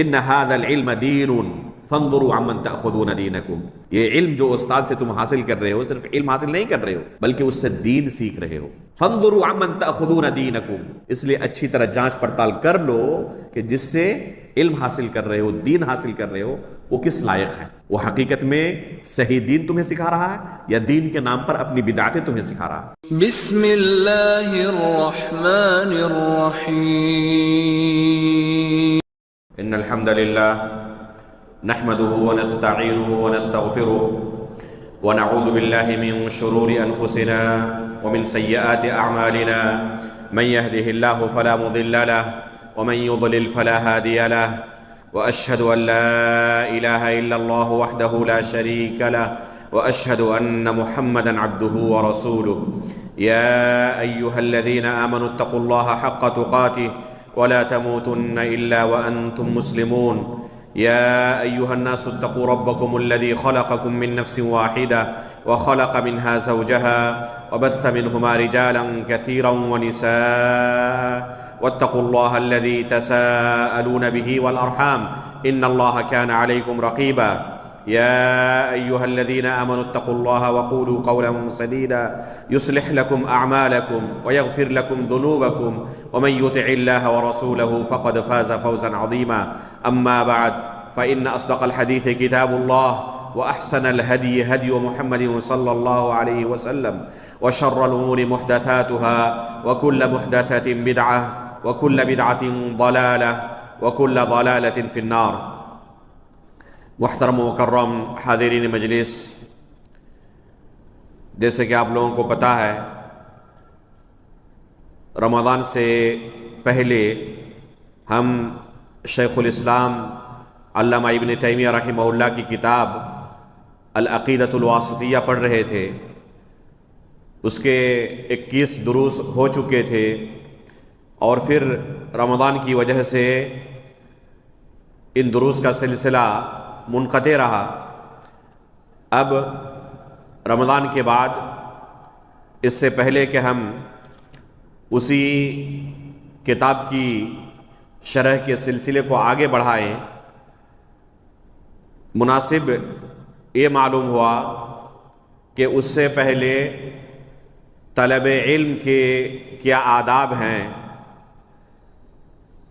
ان هذا العلم دین فانظروا عمن تأخذون دینکم، یہ علم جو استاد سے تم حاصل کر رہے ہو صرف علم حاصل نہیں کر رہے ہو بلکہ اس سے دین سیکھ رہے ہو۔ فانظروا عمن تأخذون دینکم، اس لیے اچھی طرح جانچ پڑتال کر لو کہ جس سے علم حاصل کر رہے ہو، دین حاصل کر رہے ہو، وہ کس لائق ہے، وہ حقیقت میں صحیح دین تمہیں سکھا رہا ہے یا دین کے نام پر اپنی بدعتیں تمہیں سکھا رہا ہے۔ بسم اللہ الرحمن الرحیم ان الحمد للہ نحمده ونستعینه ونستغفره ونعوذ بالله من شرور انفسنا ومن سیئات اعمالنا، من يهده الله فلا مضل له ومن يضلل فلا هادي له، واشهد ان لا اله الا الله وحده لا شريك له، واشهد ان محمدا عبده ورسوله۔ يا ايها الذين امنوا اتقوا الله حق تقاته ولا تموتن الا وانتم مسلمون۔ يا ايها الناس اتقوا ربكم الذي خلقكم من نفس واحده وخلق منها زوجها وبث منهما رجالا كثيرا ونساء، واتقوا الله الذي تساءلون به والارحام ان الله كان عليكم رقيبا۔ يا أيها الذين آمنوا اتقوا الله وقولوا قولا سديدا يصلح لكم أعمالكم ويغفر لكم ذنوبكم، ومن يطع الله ورسوله فقد فاز فوزا عظيما۔ أما بعد فإن أصدق الحديث كتاب الله، وأحسن الهدي هدي محمد صلى الله عليه وسلم، وشر الأمور محدثاتها، وكل محدثة بدعة، وكل بدعة ضلالة، وكل ضلالة في النار۔ محترم و مکرم حاضرین مجلس، جیسے کہ آپ لوگوں کو پتہ ہے رمضان سے پہلے ہم شیخ الاسلام علامہ ابن تیمیہ رحمہ اللہ کی کتاب العقیدۃ الواسطیہ پڑھ رہے تھے۔ اس کے 21 دروس ہو چکے تھے، اور پھر رمضان کی وجہ سے ان دروس کا سلسلہ منقطع رہا۔ اب رمضان کے بعد اس سے پہلے کہ ہم اسی کتاب کی شرح کے سلسلے کو آگے بڑھائیں، مناسب یہ معلوم ہوا کہ اس سے پہلے طلب علم کے کیا آداب ہیں،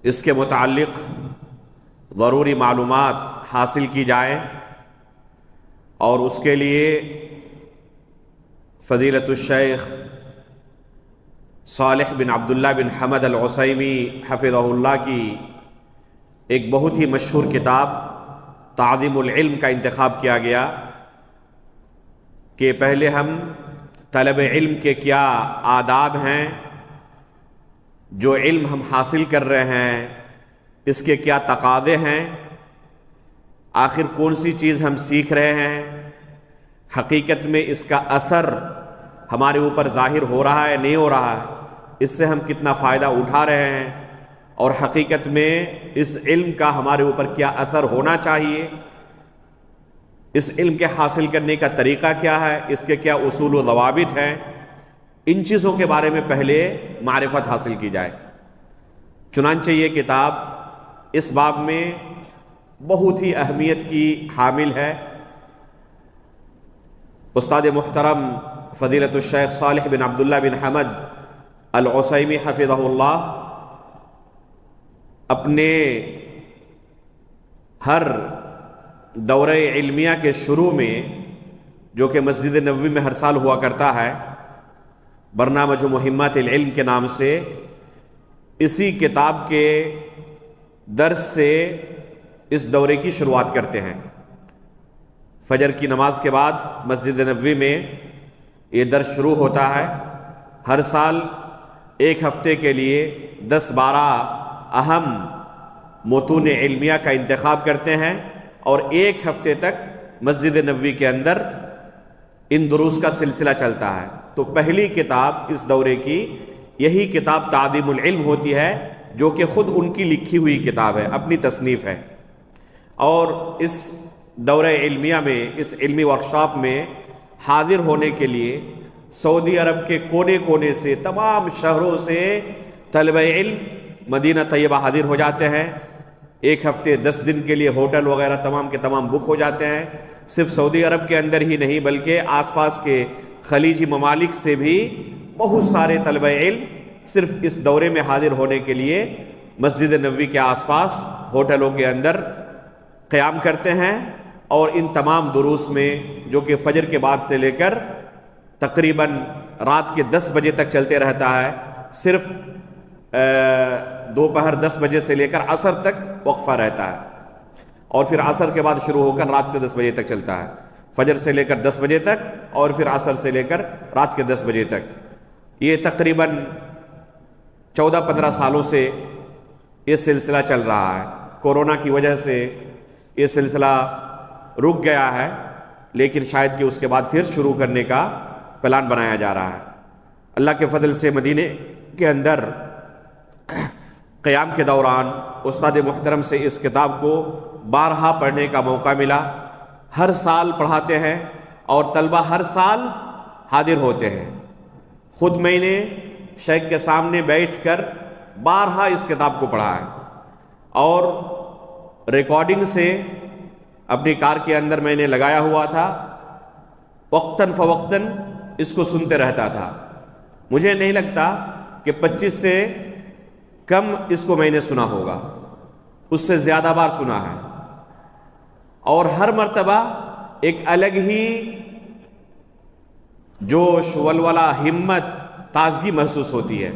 اس کے متعلق ضروری معلومات حاصل کی جائیں، اور اس کے لیے فضیلت الشیخ صالح بن عبداللہ بن حمد العثیمی حفظہ اللہ کی ایک بہت ہی مشہور کتاب تعظیم العلم کا انتخاب کیا گیا کہ پہلے ہم طلب علم کے کیا آداب ہیں، جو علم ہم حاصل کر رہے ہیں اس کے کیا تقاضے ہیں، آخر کون سی چیز ہم سیکھ رہے ہیں، حقیقت میں اس کا اثر ہمارے اوپر ظاہر ہو رہا ہے نہیں ہو رہا ہے، اس سے ہم کتنا فائدہ اٹھا رہے ہیں، اور حقیقت میں اس علم کا ہمارے اوپر کیا اثر ہونا چاہیے، اس علم کے حاصل کرنے کا طریقہ کیا ہے، اس کے کیا اصول و ضوابط ہیں، ان چیزوں کے بارے میں پہلے معرفت حاصل کی جائے۔ چنانچہ یہ کتاب اس باب میں بہت ہی اہمیت کی حامل ہے۔ استاد محترم فضیلت الشیخ صالح بن عبداللہ بن حمد العثیمی حفظہ اللہ اپنے ہر دورہ علمیہ کے شروع میں، جو کہ مسجد نبوی میں ہر سال ہوا کرتا ہے، برنامج مہمات العلم کے نام سے، اسی کتاب کے درس سے اس دورے کی شروعات کرتے ہیں۔ فجر کی نماز کے بعد مسجد نبوی میں یہ درس شروع ہوتا ہے۔ ہر سال ایک ہفتے کے لیے 10-12 اہم متون علمیہ کا انتخاب کرتے ہیں، اور ایک ہفتے تک مسجد نبوی کے اندر ان دروس کا سلسلہ چلتا ہے۔ تو پہلی کتاب اس دورے کی یہی کتاب تعظیم العلم ہوتی ہے، جو کہ خود ان کی لکھی ہوئی کتاب ہے، اپنی تصنیف ہے۔ اور اس دورہ علمیہ میں، اس علمی ورکشاپ میں حاضر ہونے کے لیے سعودی عرب کے کونے کونے سے، تمام شہروں سے طلبہ علم مدینہ طیبہ حاضر ہو جاتے ہیں، ایک ہفتے 10 دن کے لیے ہوٹل وغیرہ تمام کے تمام بک ہو جاتے ہیں. صرف سعودی عرب کے اندر ہی نہیں بلکہ آس پاس کے خلیجی ممالک سے بھی بہت سارے طلبہ علم صرف اس دورے میں حاضر ہونے کے لیے مسجد نبوی کے آس پاس ہوٹلوں کے اندر قیام کرتے ہیں. اور ان تمام دروس میں جو کہ فجر کے بعد سے لے کر تقریباً رات کے 10 بجے تک چلتے رہتا ہے، صرف دوپہر 10 بجے سے لے کر عصر تک وقفہ رہتا ہے، اور پھر عصر کے بعد شروع ہو کر رات کے 10 بجے تک چلتا ہے. فجر سے لے کر 10 بجے تک اور پھر عصر سے لے کر رات کے 10 بجے تک. یہ تقریباً 14-15 سالوں سے یہ سلسلہ چل رہا ہے. کورونا کی وجہ سے یہ سلسلہ رک گیا ہے، لیکن شاید کہ اس کے بعد پھر شروع کرنے کا پلان بنایا جا رہا ہے. اللہ کے فضل سے مدینے کے اندر قیام کے دوران استاد محترم سے اس کتاب کو بارہا پڑھنے کا موقع ملا. ہر سال پڑھاتے ہیں اور طلبہ ہر سال حاضر ہوتے ہیں. خود میں نے شیخ کے سامنے بیٹھ کر بارہا اس کتاب کو پڑھا ہے، اور ریکارڈنگ سے اپنی کار کے اندر میں نے لگایا ہوا تھا، وقتاً فوقتاً اس کو سنتے رہتا تھا. مجھے نہیں لگتا کہ 25 سے کم اس کو میں نے سنا ہوگا، اس سے زیادہ بار سنا ہے، اور ہر مرتبہ ایک الگ ہی جوش ولولہ، ہمت، تازگی محسوس ہوتی ہے.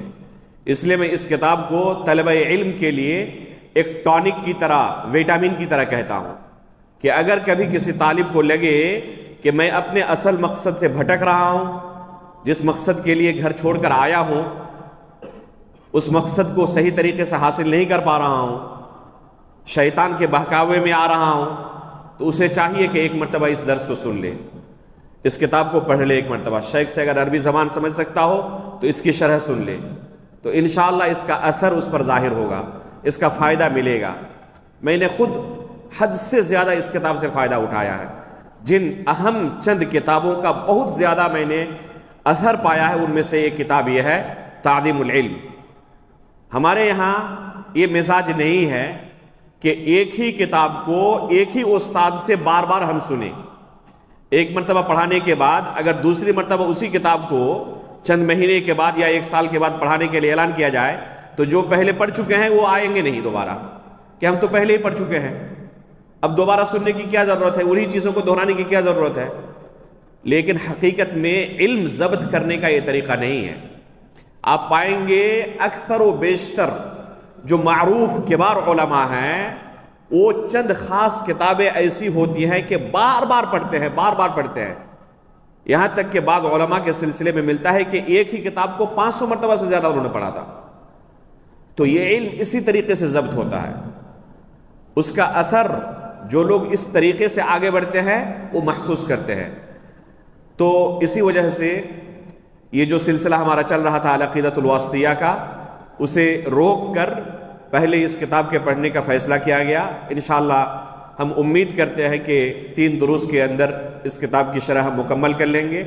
اس لیے میں اس کتاب کو طلبہ علم کے لیے ایک ٹونک کی طرح، وٹامن کی طرح کہتا ہوں کہ اگر کبھی کسی طالب کو لگے کہ میں اپنے اصل مقصد سے بھٹک رہا ہوں، جس مقصد کے لیے گھر چھوڑ کر آیا ہوں، اس مقصد کو صحیح طریقے سے حاصل نہیں کر پا رہا ہوں، شیطان کے بہکاوے میں آ رہا ہوں، تو اسے چاہیے کہ ایک مرتبہ اس درس کو سن لے، اس کتاب کو پڑھ لے ایک مرتبہ. شیخ سے اگر عربی زبان سمجھ سکتا ہو تو اس کی شرح سن لے، تو انشاءاللہ اس کا اثر اس پر ظاہر ہوگا، اس کا فائدہ ملے گا. میں نے خود حد سے زیادہ اس کتاب سے فائدہ اٹھایا ہے. جن اہم چند کتابوں کا بہت زیادہ میں نے اثر پایا ہے، ان میں سے ایک کتاب یہ ہے تعظیم العلم. ہمارے یہاں یہ مزاج نہیں ہے کہ ایک ہی کتاب کو ایک ہی استاد سے بار بار ہم سنیں. ایک مرتبہ پڑھانے کے بعد اگر دوسری مرتبہ اسی کتاب کو چند مہینے کے بعد یا 1 سال کے بعد پڑھانے کے لیے اعلان کیا جائے تو جو پہلے پڑھ چکے ہیں وہ آئیں گے نہیں دوبارہ، کہ ہم تو پہلے ہی پڑھ چکے ہیں، اب دوبارہ سننے کی کیا ضرورت ہے، انہی چیزوں کو دہرانے کی کیا ضرورت ہے. لیکن حقیقت میں علم ضبط کرنے کا یہ طریقہ نہیں ہے. آپ پائیں گے اکثر و بیشتر جو معروف کبار علماء ہیں وہ چند خاص کتابیں ایسی ہوتی ہیں کہ بار بار پڑھتے ہیں. یہاں تک کہ بعض علماء کے سلسلے میں ملتا ہے کہ ایک ہی کتاب کو 500 مرتبہ سے زیادہ انہوں نے پڑھا تھا. تو یہ علم اسی طریقے سے ضبط ہوتا ہے. اس کا اثر جو لوگ اس طریقے سے آگے بڑھتے ہیں وہ محسوس کرتے ہیں. تو اسی وجہ سے یہ جو سلسلہ ہمارا چل رہا تھا العقیدۃ الواسطیہ کا، اسے روک کر پہلے اس کتاب کے پڑھنے کا فیصلہ کیا گیا. انشاءاللہ ہم امید کرتے ہیں کہ 3 دروس کے اندر اس کتاب کی شرح ہم مکمل کر لیں گے.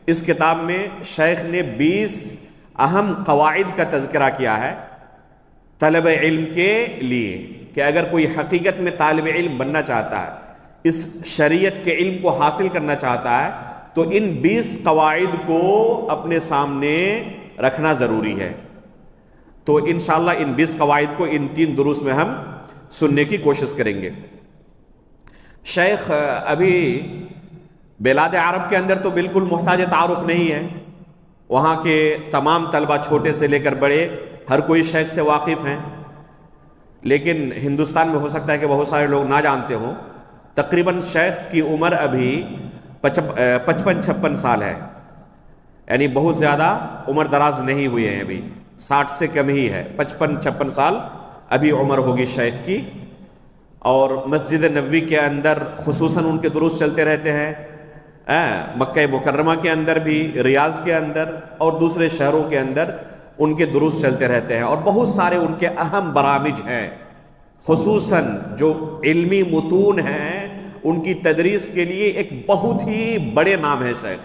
اس کتاب میں شیخ نے 20 اہم قواعد کا تذکرہ کیا ہے طلب علم کے لیے، کہ اگر کوئی حقیقت میں طالب علم بننا چاہتا ہے، اس شریعت کے علم کو حاصل کرنا چاہتا ہے، تو ان 20 قواعد کو اپنے سامنے رکھنا ضروری ہے. تو انشاءاللہ ان 20 قواعد کو ان 3 دروس میں ہم سننے کی کوشش کریں گے. شیخ ابھی بلاد عرب کے اندر تو بالکل محتاج تعارف نہیں ہے، وہاں کے تمام طلبہ چھوٹے سے لے کر بڑے ہر کوئی شیخ سے واقف ہیں. لیکن ہندوستان میں ہو سکتا ہے کہ بہت سارے لوگ نہ جانتے ہوں، تقریباً شیخ کی عمر ابھی 55-56 سال ہے، یعنی بہت زیادہ عمر دراز نہیں ہوئی ہے، ابھی 60 سے کم ہی ہے. 55-56 سال ابھی عمر ہوگی شیخ کی. اور مسجد نبوی کے اندر خصوصاً ان کے دروس چلتے رہتے ہیں، مکہ مکرمہ کے اندر بھی، ریاض کے اندر اور دوسرے شہروں کے اندر ان کے دروس چلتے رہتے ہیں. اور بہت سارے ان کے اہم برامج ہیں، خصوصاً جو علمی متون ہیں ان کی تدریس کے لیے ایک بہت ہی بڑے نام ہے شیخ،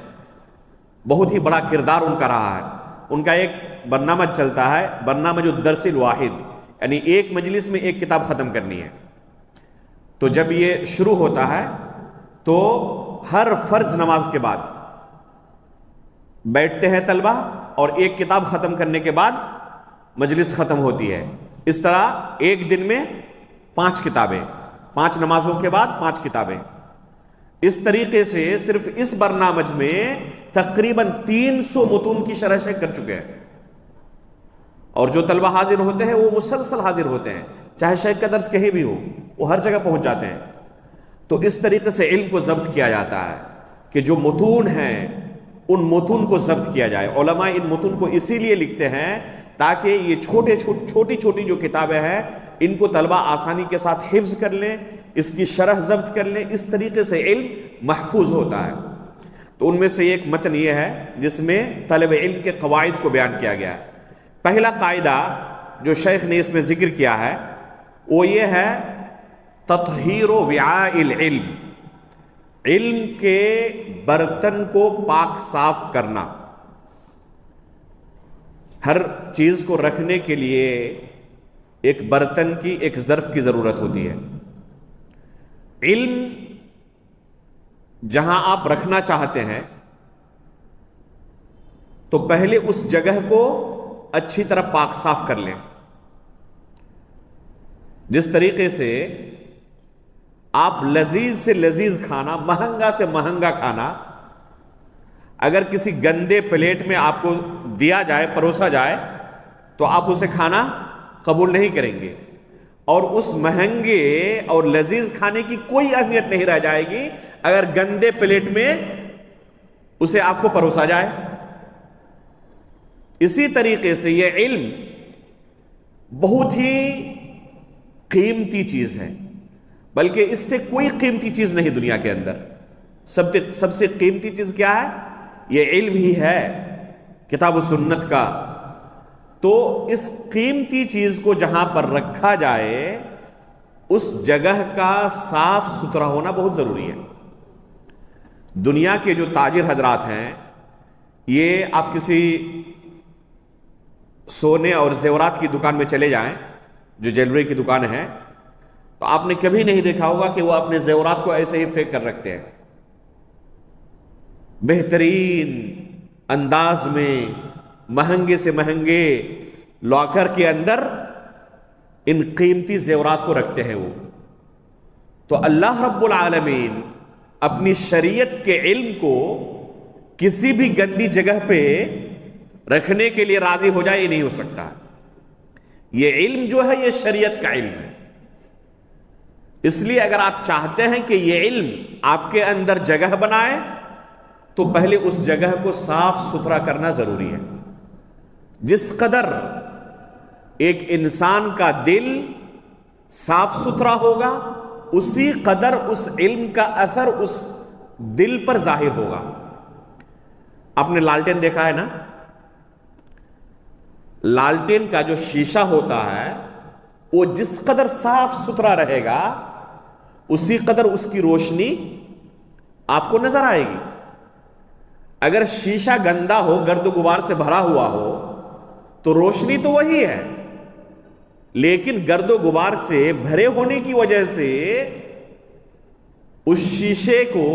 بہت ہی بڑا کردار ان کا رہا ہے. ان کا ایک برنامج چلتا ہے، برنامج الدرس الواحد، یعنی ایک مجلس میں ایک کتاب ختم کرنی ہے. تو جب یہ شروع ہوتا ہے تو ہر فرض نماز کے بعد بیٹھتے ہیں طلبہ، اور ایک کتاب ختم کرنے کے بعد مجلس ختم ہوتی ہے. اس طرح ایک دن میں 5 کتابیں، 5 نمازوں کے بعد 5 کتابیں. اس طریقے سے صرف اس برنامج میں تقریباً 300 متون کی شرح کر چکے ہیں. اور جو طلبہ حاضر ہوتے ہیں وہ مسلسل حاضر ہوتے ہیں، چاہے شیخ کا درس کہیں بھی ہو، وہ ہر جگہ پہنچ جاتے ہیں. تو اس طریقے سے علم کو ضبط کیا جاتا ہے کہ جو متون ہیں ان متون کو ضبط کیا جائے. علماء ان متون کو اسی لیے لکھتے ہیں تاکہ یہ چھوٹی چھوٹی جو کتابیں ہیں ان کو طلبہ آسانی کے ساتھ حفظ کر لیں، اس کی شرح ضبط کر لیں. اس طریقے سے علم محفوظ ہوتا ہے. تو ان میں سے ایک متن یہ ہے جس میں طلب علم کے قواعد کو بیان کیا گیا ہے. پہلا قاعدہ جو شیخ نے اس میں ذکر کیا ہے وہ یہ ہے تطہیر وعاء العلم، علم کے برتن کو پاک صاف کرنا. ہر چیز کو رکھنے کے لیے ایک برتن کی، ایک ظرف کی ضرورت ہوتی ہے. علم جہاں آپ رکھنا چاہتے ہیں تو پہلے اس جگہ کو اچھی طرح پاک صاف کر لیں. جس طریقے سے آپ لذیذ سے لذیذ کھانا، مہنگا سے مہنگا کھانا اگر کسی گندے پلیٹ میں آپ کو دیا جائے، پروسا جائے، تو آپ اسے کھانا قبول نہیں کریں گے. اور اس مہنگے اور لذیذ کھانے کی کوئی اہمیت نہیں رہ جائے گی اگر گندے پلیٹ میں اسے آپ کو پروسا جائے. اسی طریقے سے یہ علم بہت ہی قیمتی چیز ہے، بلکہ اس سے کوئی قیمتی چیز نہیں دنیا کے اندر. سب سے قیمتی چیز کیا ہے؟ یہ علم ہی ہے، کتاب و سنت کا. تو اس قیمتی چیز کو جہاں پر رکھا جائے اس جگہ کا صاف ستھرا ہونا بہت ضروری ہے. دنیا کے جو تاجر حضرات ہیں، یہ آپ کسی سونے اور زیورات کی دکان میں چلے جائیں، جو جیولری کی دکان ہے، تو آپ نے کبھی نہیں دیکھا ہوگا کہ وہ اپنے زیورات کو ایسے ہی پھینک کر رکھتے ہیں. بہترین انداز میں مہنگے سے مہنگے لاکر کے اندر ان قیمتی زیورات کو رکھتے ہیں وہ. تو اللہ رب العالمین اپنی شریعت کے علم کو کسی بھی گندی جگہ پہ رکھنے کے لیے راضی ہو جائے، یہ نہیں ہو سکتا. یہ علم جو ہے یہ شریعت کا علم ہے. اس لیے اگر آپ چاہتے ہیں کہ یہ علم آپ کے اندر جگہ بنائے تو پہلے اس جگہ کو صاف ستھرا کرنا ضروری ہے. جس قدر ایک انسان کا دل صاف ستھرا ہوگا اسی قدر اس علم کا اثر اس دل پر ظاہر ہوگا. آپ نے لالٹین دیکھا ہے نا؟ لالٹین کا جو شیشہ ہوتا ہے وہ جس قدر صاف ستھرا رہے گا اسی قدر اس کی روشنی آپ کو نظر آئے گی. اگر شیشہ گندا ہو، گرد و غبار سے بھرا ہوا ہو تو روشنی تو وہی ہے، لیکن گرد و غبار سے بھرے ہونے کی وجہ سے اس شیشے کو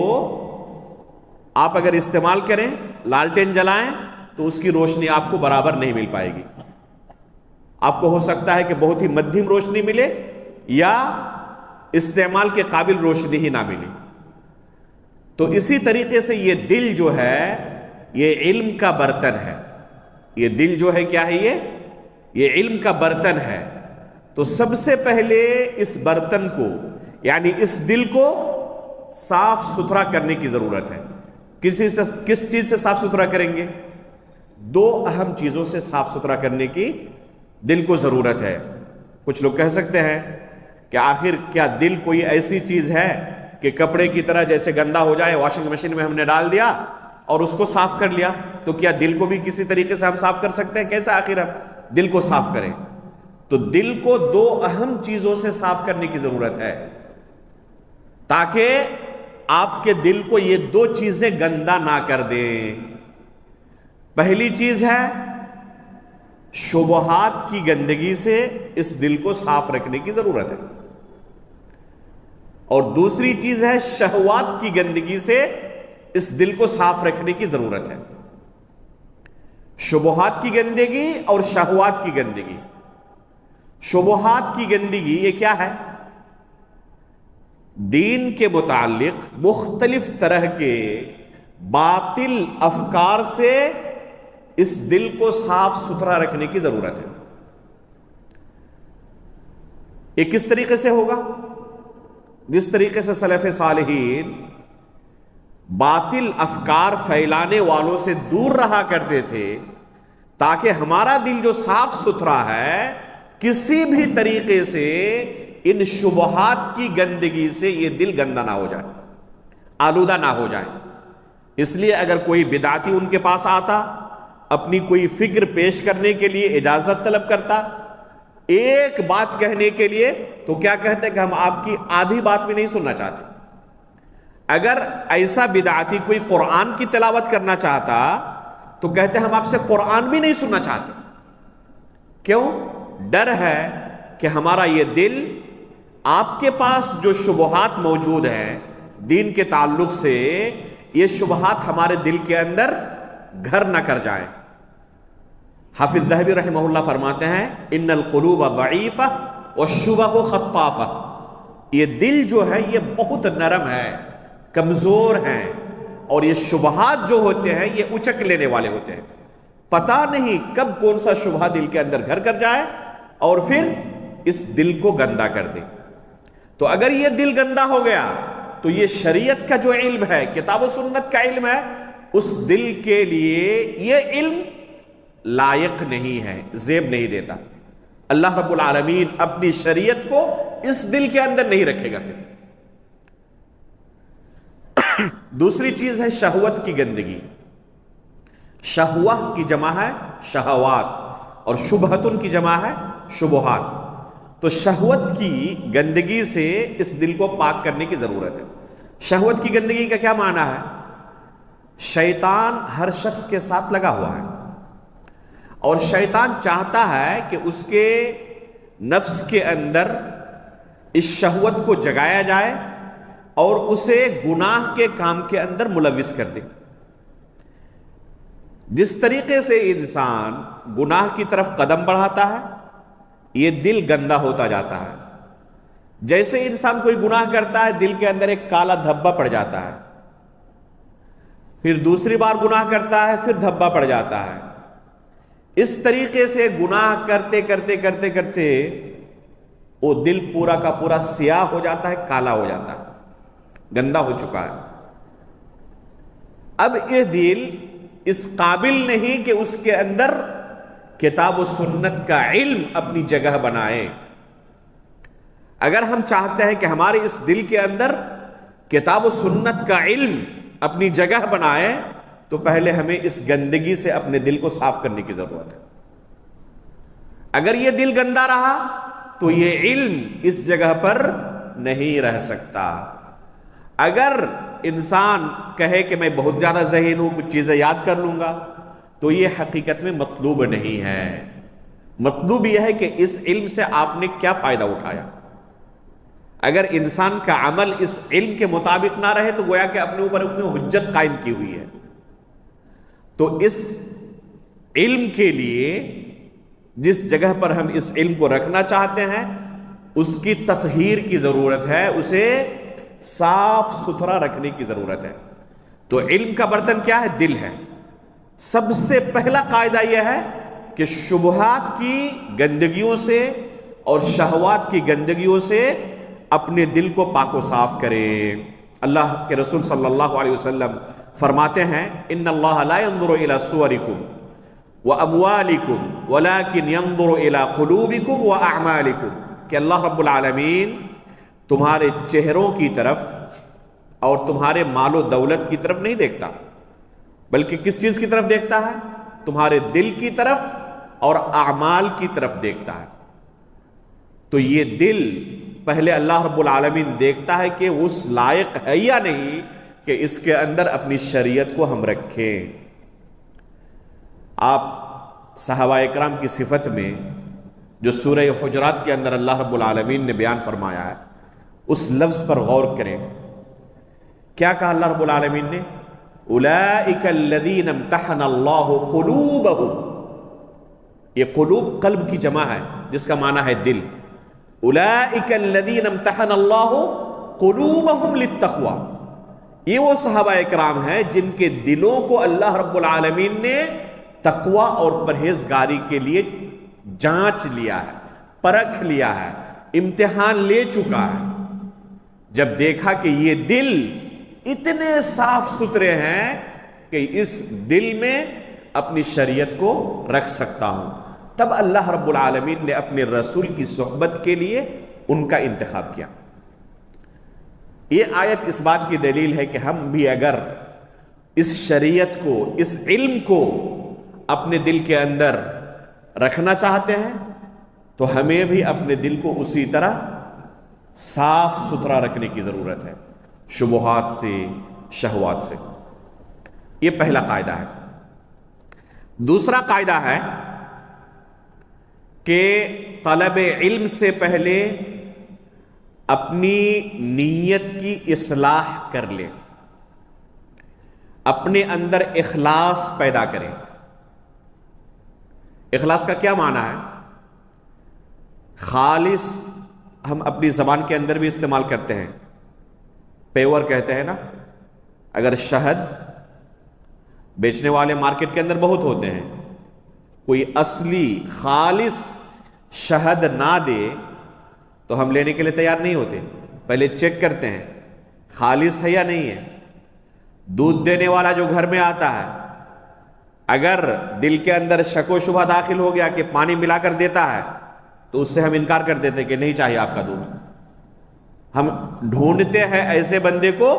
آپ اگر استعمال کریں، لالٹین جلائیں، تو اس کی روشنی آپ کو برابر نہیں مل پائے گی. آپ کو ہو سکتا ہے کہ بہت ہی مدھم روشنی ملے یا استعمال کے قابل روشنی ہی نہ ملے. تو اسی طریقے سے یہ دل جو ہے یہ علم کا برتن ہے. یہ دل جو ہے کیا ہے؟ یہ علم کا برتن ہے. تو سب سے پہلے اس برتن کو، یعنی اس دل کو صاف ستھرا کرنے کی ضرورت ہے. کس چیز سے صاف ستھرا کریں گے؟ 2 اہم چیزوں سے صاف ستھرا کرنے کی دل کو ضرورت ہے. کچھ لوگ کہہ سکتے ہیں کہ آخر کیا دل کوئی ایسی چیز ہے کہ کپڑے کی طرح جیسے گندا ہو جائے واشنگ مشین میں ہم نے ڈال دیا اور اس کو صاف کر لیا، تو کیا دل کو بھی کسی طریقے سے ہم صاف کر سکتے ہیں؟ کیسے آخر ہم دل کو صاف کریں؟ تو دل کو 2 اہم چیزوں سے صاف کرنے کی ضرورت ہے تاکہ آپ کے دل کو یہ 2 چیزیں گندا نہ کر دیں. پہلی چیز ہے شبہات کی گندگی سے اس دل کو صاف رکھنے کی ضرورت ہے. اور دوسری چیز ہے شہوات کی گندگی سے اس دل کو صاف رکھنے کی ضرورت ہے. شبہات کی گندگی اور شہوات کی گندگی. شبہات کی گندگی یہ کیا ہے؟ دین کے متعلق مختلف طرح کے باطل افکار سے اس دل کو صاف ستھرا رکھنے کی ضرورت ہے. یہ کس طریقے سے ہوگا؟ جس طریقے سے سلف صالحین باطل افکار پھیلانے والوں سے دور رہا کرتے تھے تاکہ ہمارا دل جو صاف ستھرا ہے کسی بھی طریقے سے ان شبہات کی گندگی سے یہ دل گندا نہ ہو جائے، آلودہ نہ ہو جائے. اس لیے اگر کوئی بدعتی ان کے پاس آتا، اپنی کوئی فکر پیش کرنے کے لیے اجازت طلب کرتا، ایک بات کہنے کے لیے، تو کیا کہتے کہ ہم آپ کی آدھی بات بھی نہیں سننا چاہتے. اگر ایسا بدعتی کوئی قرآن کی تلاوت کرنا چاہتا تو کہتے ہم آپ سے قرآن بھی نہیں سننا چاہتے. کیوں؟ ڈر ہے کہ ہمارا یہ دل آپ کے پاس جو شبہات موجود ہیں دین کے تعلق سے، یہ شبہات ہمارے دل کے اندر گھر نہ کر جائیں. حافظ ذہبی رحمہ اللہ فرماتے ہیں ان القلوب ضعیفہ والشبہ خطافہ. یہ دل جو ہے یہ بہت نرم ہے، کمزور ہیں، اور یہ شبہات جو ہوتے ہیں یہ اچک لینے والے ہوتے ہیں. پتہ نہیں کب کون سا شبہ دل کے اندر گھر کر جائے اور پھر اس دل کو گندا کر دے. تو اگر یہ دل گندا ہو گیا تو یہ شریعت کا جو علم ہے، کتاب و سنت کا علم ہے، اس دل کے لیے یہ علم لائق نہیں ہے، زیب نہیں دیتا. اللہ رب العالمین اپنی شریعت کو اس دل کے اندر نہیں رکھے گا. پھر دوسری چیز ہے شہوت کی گندگی. شہوہ کی جمع ہے شہوات، اور شبہتن کی جمع ہے شبہات. تو شہوت کی گندگی سے اس دل کو پاک کرنے کی ضرورت ہے. شہوت کی گندگی کا کیا معنی ہے؟ شیطان ہر شخص کے ساتھ لگا ہوا ہے، اور شیطان چاہتا ہے کہ اس کے نفس کے اندر اس شہوت کو جگایا جائے اور اسے گناہ کے کام کے اندر ملوث کر دے. جس طریقے سے انسان گناہ کی طرف قدم بڑھاتا ہے یہ دل گندا ہوتا جاتا ہے. جیسے انسان کوئی گناہ کرتا ہے دل کے اندر ایک کالا دھبا پڑ جاتا ہے، پھر دوسری بار گناہ کرتا ہے پھر دھبا پڑ جاتا ہے. اس طریقے سے گناہ کرتے کرتے کرتے کرتے وہ دل پورا کا پورا سیاہ ہو جاتا ہے، کالا ہو جاتا ہے، گندا ہو چکا ہے. اب یہ دل اس قابل نہیں کہ اس کے اندر کتاب و سنت کا علم اپنی جگہ بنائے. اگر ہم چاہتے ہیں کہ ہمارے اس دل کے اندر کتاب و سنت کا علم اپنی جگہ بنائے تو پہلے ہمیں اس گندگی سے اپنے دل کو صاف کرنے کی ضرورت ہے. اگر یہ دل گندا رہا تو یہ علم اس جگہ پر نہیں رہ سکتا. اگر انسان کہے کہ میں بہت زیادہ ذہین ہوں، کچھ چیزیں یاد کر لوں گا، تو یہ حقیقت میں مطلوب نہیں ہے. مطلوب یہ ہے کہ اس علم سے آپ نے کیا فائدہ اٹھایا. اگر انسان کا عمل اس علم کے مطابق نہ رہے تو گویا کہ اپنے اوپر اس نے حجت قائم کی ہوئی ہے. تو اس علم کے لیے جس جگہ پر ہم اس علم کو رکھنا چاہتے ہیں اس کی تطہیر کی ضرورت ہے، اسے صاف ستھرا رکھنے کی ضرورت ہے. تو علم کا برتن کیا ہے؟ دل ہے. سب سے پہلا قاعدہ یہ ہے کہ شبہات کی گندگیوں سے اور شہوات کی گندگیوں سے اپنے دل کو پاک و صاف کریں. اللہ کے رسول صلی اللہ علیہ وسلم فرماتے ہیں ان اللہ لا ينظر الى صورکم واموالکم ولكن ينظر الى قلوبکم واعمالکم، کہ اللہ رب العالمین تمہارے چہروں کی طرف اور تمہارے مال و دولت کی طرف نہیں دیکھتا، بلکہ کس چیز کی طرف دیکھتا ہے؟ تمہارے دل کی طرف اور اعمال کی طرف دیکھتا ہے. تو یہ دل پہلے اللہ رب العالمین دیکھتا ہے کہ اس لائق ہے یا نہیں کہ اس کے اندر اپنی شریعت کو ہم رکھیں. آپ صحابہ اکرام کی صفت میں جو سورہ حجرات کے اندر اللہ رب العالمین نے بیان فرمایا ہے اس لفظ پر غور کریں. کیا کہا اللہ رب العالمین نے؟ اولئک الذین امتحن اللہ قلوبہم. یہ قلوب قلب کی جمع ہے جس کا معنی ہے دل. اولئک الذین امتحن اللہ قلوبہم للتقوی. یہ وہ صحابہ اکرام ہیں جن کے دلوں کو اللہ رب العالمین نے تقوی اور پرہیزگاری کے لیے جانچ لیا ہے، پرکھ لیا ہے، امتحان لے چکا ہے. جب دیکھا کہ یہ دل اتنے صاف ستھرے ہیں کہ اس دل میں اپنی شریعت کو رکھ سکتا ہوں، تب اللہ رب العالمین نے اپنے رسول کی صحبت کے لیے ان کا انتخاب کیا. یہ آیت اس بات کی دلیل ہے کہ ہم بھی اگر اس شریعت کو، اس علم کو اپنے دل کے اندر رکھنا چاہتے ہیں تو ہمیں بھی اپنے دل کو اسی طرح صاف ستھرا رکھنے کی ضرورت ہے، شبہات سے، شہوات سے. یہ پہلا قاعدہ ہے. دوسرا قاعدہ ہے کہ طلب علم سے پہلے اپنی نیت کی اصلاح کر لیں، اپنے اندر اخلاص پیدا کریں. اخلاص کا کیا معنی ہے؟ خالص ہم اپنی زبان کے اندر بھی استعمال کرتے ہیں، پیور کہتے ہیں نا. اگر شہد بیچنے والے مارکیٹ کے اندر بہت ہوتے ہیں، کوئی اصلی خالص شہد نہ دے تو ہم لینے کے لیے تیار نہیں ہوتے، پہلے چیک کرتے ہیں خالص ہے یا نہیں ہے. دودھ دینے والا جو گھر میں آتا ہے، اگر دل کے اندر شک و شبہ داخل ہو گیا کہ پانی ملا کر دیتا ہے تو اس سے ہم انکار کر دیتے کہ نہیں چاہیے آپ کا دودھ. ہم ڈھونڈتے ہیں ایسے بندے کو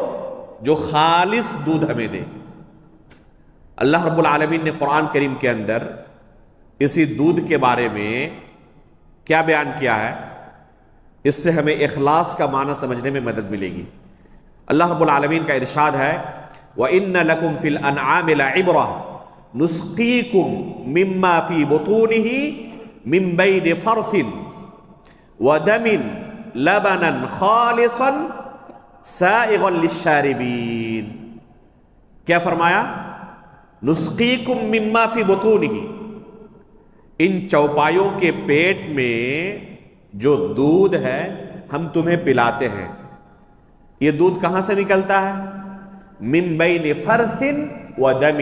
جو خالص دودھ ہمیں دے. اللہ رب العالمین نے قرآن کریم کے اندر اسی دودھ کے بارے میں کیا بیان کیا ہے؟ اس سے ہمیں اخلاص کا معنی سمجھنے میں مدد ملے گی. اللہ رب العالمین کا ارشاد ہے وَإِنَّ لَكُمْ فِي الْأَنْعَامِ لَعِبْرَةً نُسْقِيكُم مِّمَّا فِي بُطُونِهِ مِن بَيْنِ فَرْثٍ وَدَمٍ لَبَنًا خَالِصًا سَائِغًا لِلشَّارِبِينَ. کیا فرمایا؟ نُسْقِيكُم مِّمَّا فِي بُطُونِهِ. ان چوپایوں کے پیٹ میں جو دودھ ہے ہم تمہیں پلاتے ہیں. یہ دودھ کہاں سے نکلتا ہے؟ من بین فرث و دم.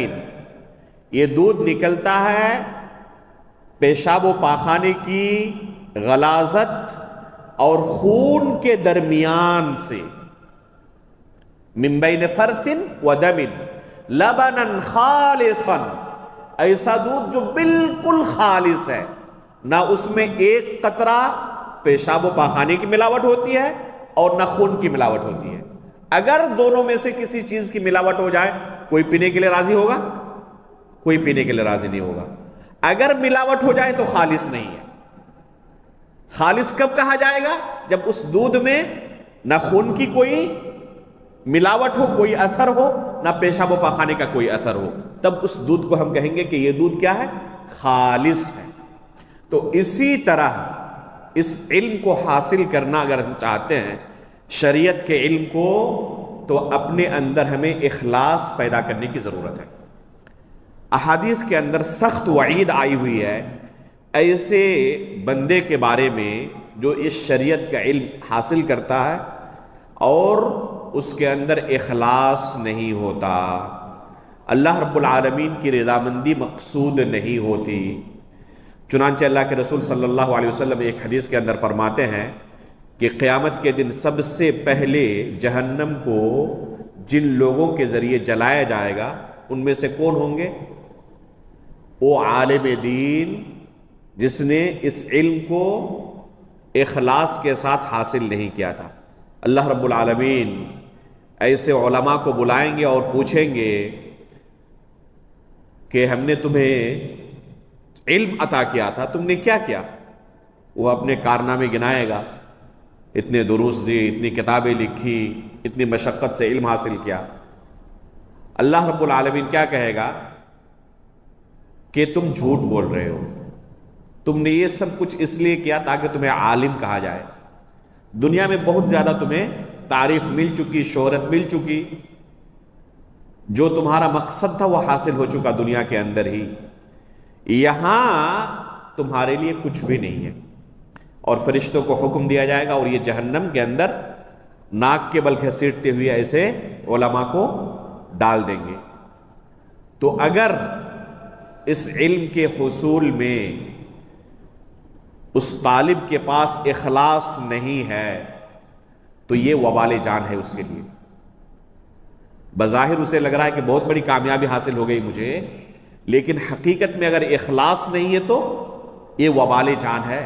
یہ دودھ نکلتا ہے پیشاب و پاخانے کی غلاظت اور خون کے درمیان سے. من بین فرث و دم لبنا خالصا. ایسا دودھ جو بالکل خالص ہے، نہ اس میں ایک قطرہ پیشاب و پاخانے کی ملاوٹ ہوتی ہے اور نہ خون کی ملاوٹ ہوتی ہے. اگر دونوں میں سے کسی چیز کی ملاوٹ ہو جائے کوئی پینے کے لیے راضی ہوگا؟ کوئی پینے کے لیے راضی نہیں ہوگا. اگر ملاوٹ ہو جائے تو خالص نہیں ہے. خالص کب کہا جائے گا؟ جب اس دودھ میں نہ خون کی کوئی ملاوٹ ہو، کوئی اثر ہو، نہ پیشاب و پاخانے کا کوئی اثر ہو، تب اس دودھ کو ہم کہیں گے کہ یہ دودھ کیا ہے؟ خالص ہے. تو اسی طرح اس علم کو حاصل کرنا اگر ہم چاہتے ہیں، شریعت کے علم کو، تو اپنے اندر ہمیں اخلاص پیدا کرنے کی ضرورت ہے. احادیث کے اندر سخت وعید آئی ہوئی ہے ایسے بندے کے بارے میں جو اس شریعت کا علم حاصل کرتا ہے اور اس کے اندر اخلاص نہیں ہوتا، اللہ رب العالمین کی رضامندی مقصود نہیں ہوتی. چنانچہ اللہ کے رسول صلی اللہ علیہ وسلم ایک حدیث کے اندر فرماتے ہیں کہ قیامت کے دن سب سے پہلے جہنم کو جن لوگوں کے ذریعے جلایا جائے گا ان میں سے کون ہوں گے؟ وہ عالم دین جس نے اس علم کو اخلاص کے ساتھ حاصل نہیں کیا تھا. اللہ رب العالمین ایسے علماء کو بلائیں گے اور پوچھیں گے کہ ہم نے تمہیں علم عطا کیا تھا، تم نے کیا کیا؟ وہ اپنے کارنامے گنائے گا، اتنے دروس دی، اتنی کتابیں لکھی، اتنی مشقت سے علم حاصل کیا. اللہ رب العالمین کیا کہے گا کہ تم جھوٹ بول رہے ہو، تم نے یہ سب کچھ اس لیے کیا تاکہ تمہیں عالم کہا جائے، دنیا میں بہت زیادہ تمہیں تعریف مل چکی، شہرت مل چکی، جو تمہارا مقصد تھا وہ حاصل ہو چکا دنیا کے اندر ہی، یہاں تمہارے لیے کچھ بھی نہیں ہے۔ اور فرشتوں کو حکم دیا جائے گا اور یہ جہنم کے اندر ناک کے بل گھسیٹتے ہوئے ایسے علماء کو ڈال دیں گے۔ تو اگر اس علم کے حصول میں اس طالب کے پاس اخلاص نہیں ہے تو یہ وبال جان ہے اس کے لیے۔ بظاہر اسے لگ رہا ہے کہ بہت بڑی کامیابی حاصل ہو گئی مجھے، لیکن حقیقت میں اگر اخلاص نہیں ہے تو یہ وبال جان ہے،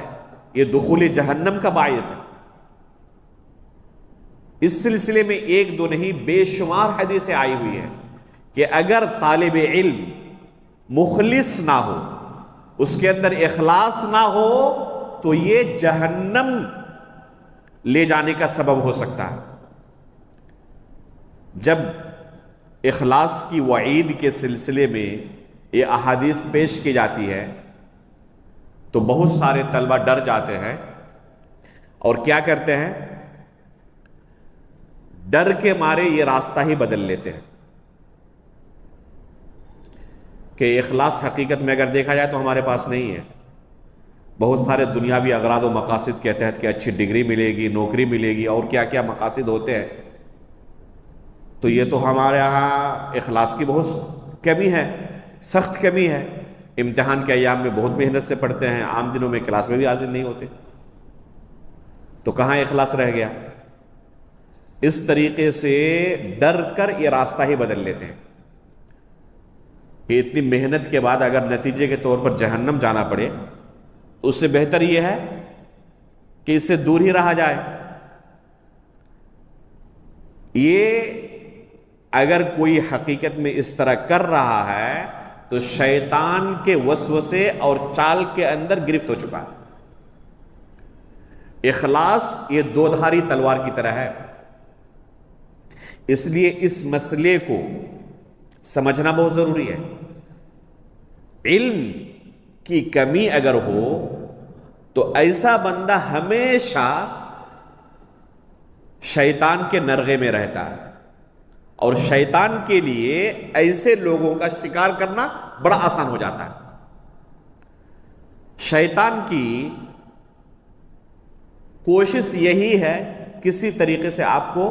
یہ دخول جہنم کا باعث ہے۔ اس سلسلے میں ایک دو نہیں بے شمار حدیثیں آئی ہوئی ہیں کہ اگر طالب علم مخلص نہ ہو، اس کے اندر اخلاص نہ ہو، تو یہ جہنم لے جانے کا سبب ہو سکتا ہے۔ جب اخلاص کی وعید کے سلسلے میں یہ احادیث پیش کی جاتی ہے تو بہت سارے طلبہ ڈر جاتے ہیں اور کیا کرتے ہیں، ڈر کے مارے یہ راستہ ہی بدل لیتے ہیں کہ اخلاص حقیقت میں اگر دیکھا جائے تو ہمارے پاس نہیں ہے۔ بہت سارے دنیاوی اغراض و مقاصد کے تحت کہ اچھی ڈگری ملے گی، نوکری ملے گی، اور کیا کیا مقاصد ہوتے ہیں، تو یہ تو ہمارے ہاں اخلاص کی بہت کمی ہے، سخت کمی ہے۔ امتحان کے ایام میں بہت محنت سے پڑھتے ہیں، عام دنوں میں کلاس میں بھی حاضر نہیں ہوتے، تو کہاں اخلاص رہ گیا؟ اس طریقے سے ڈر کر یہ راستہ ہی بدل لیتے ہیں کہ اتنی محنت کے بعد اگر نتیجے کے طور پر جہنم جانا پڑے، اس سے بہتر یہ ہے کہ اس سے دور ہی رہا جائے۔ یہ اگر کوئی حقیقت میں اس طرح کر رہا ہے تو شیطان کے وسوسے اور چال کے اندر گرفت ہو چکا ہے۔ اخلاص یہ دو دھاری تلوار کی طرح ہے، اس لیے اس مسئلے کو سمجھنا بہت ضروری ہے۔ علم کی کمی اگر ہو تو ایسا بندہ ہمیشہ شیطان کے نرغے میں رہتا ہے، اور شیطان کے لیے ایسے لوگوں کا شکار کرنا بڑا آسان ہو جاتا ہے۔ شیطان کی کوشش یہی ہے کسی طریقے سے آپ کو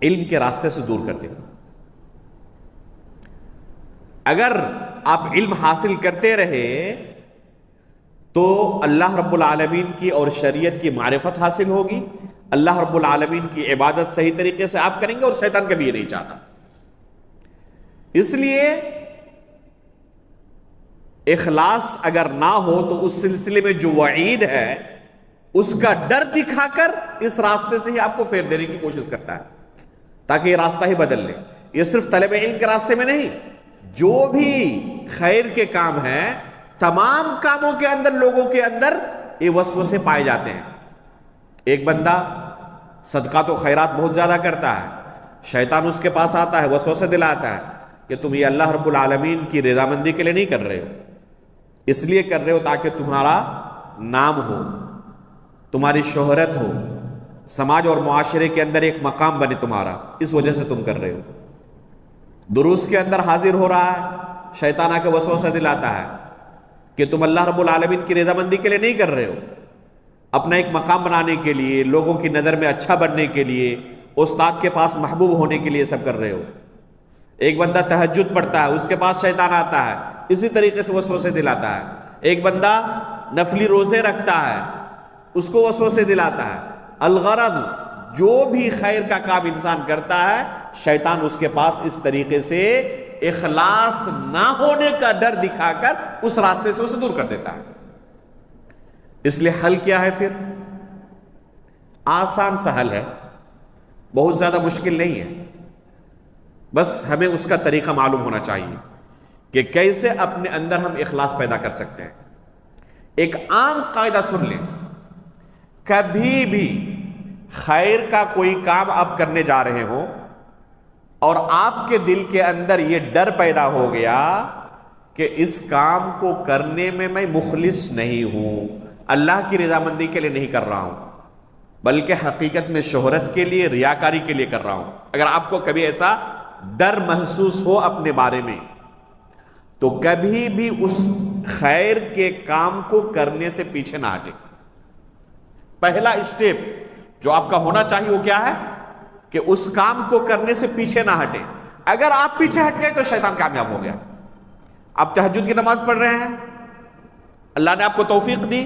علم کے راستے سے دور کر دیں۔ اگر آپ علم حاصل کرتے رہے تو اللہ رب العالمین کی اور شریعت کی معرفت حاصل ہوگی، اللہ رب العالمین کی عبادت صحیح طریقے سے آپ کریں گے، اور شیطان کبھی یہ نہیں چاہتا۔ اس لیے اخلاص اگر نہ ہو تو اس سلسلے میں جو وعید ہے اس کا ڈر دکھا کر اس راستے سے ہی آپ کو پھیر دینے کی کوشش کرتا ہے تاکہ یہ راستہ ہی بدل لے۔ یہ صرف طلب علم کے راستے میں نہیں، جو بھی خیر کے کام ہیں تمام کاموں کے اندر لوگوں کے اندر یہ وسوسے پائے جاتے ہیں۔ ایک بندہ صدقات و خیرات بہت زیادہ کرتا ہے، شیطان اس کے پاس آتا ہے، وسوسے دلاتا ہے کہ تم یہ اللہ رب العالمین کی رضامندی کے لیے نہیں کر رہے ہو، اس لیے کر رہے ہو تاکہ تمہارا نام ہو، تمہاری شہرت ہو، سماج اور معاشرے کے اندر ایک مقام بنے تمہارا، اس وجہ سے تم کر رہے ہو۔ دروس کے اندر حاضر ہو رہا ہے، شیطان آ کے وسوسہ دلاتا ہے کہ تم اللہ رب العالمین کی رضامندی کے لیے نہیں کر رہے ہو، اپنا ایک مقام بنانے کے لیے، لوگوں کی نظر میں اچھا بننے کے لیے، استاد کے پاس محبوب ہونے کے لیے سب کر رہے ہو۔ ایک بندہ تہجد پڑھتا ہے، اس کے پاس شیطان آتا ہے، اسی طریقے سے وسوسے دلاتا ہے۔ ایک بندہ نفلی روزے رکھتا ہے، اس کو وسوسے دلاتا ہے۔ الغرض جو بھی خیر کا کام انسان کرتا ہے، شیطان اس کے پاس اس طریقے سے اخلاص نہ ہونے کا ڈر دکھا کر اس راستے سے اسے دور کر دیتا ہے۔ اس لیے حل کیا ہے پھر؟ آسان سا حل ہے، بہت زیادہ مشکل نہیں ہے، بس ہمیں اس کا طریقہ معلوم ہونا چاہیے کہ کیسے اپنے اندر ہم اخلاص پیدا کر سکتے ہیں۔ ایک عام قاعدہ سن لیں، کبھی بھی خیر کا کوئی کام آپ کرنے جا رہے ہو اور آپ کے دل کے اندر یہ ڈر پیدا ہو گیا کہ اس کام کو کرنے میں میں مخلص نہیں ہوں، اللہ کی رضامندی کے لیے نہیں کر رہا ہوں، بلکہ حقیقت میں شہرت کے لیے، ریاکاری کے لیے کر رہا ہوں. اگر آپ کو کبھی ایسا ڈر محسوس ہو اپنے بارے میں تو کبھی بھی اس خیر کے کام کو کرنے سے پیچھے نہ ہٹے. پہلا اسٹیپ جو آپ کا ہونا چاہیے وہ کیا ہے کہ اس کام کو کرنے سے پیچھے نہ ہٹے. اگر آپ پیچھے ہٹ گئے تو شیطان کامیاب ہو گیا. آپ تہجد کی نماز پڑھ رہے ہیں، اللہ نے آپ کو توفیق دی،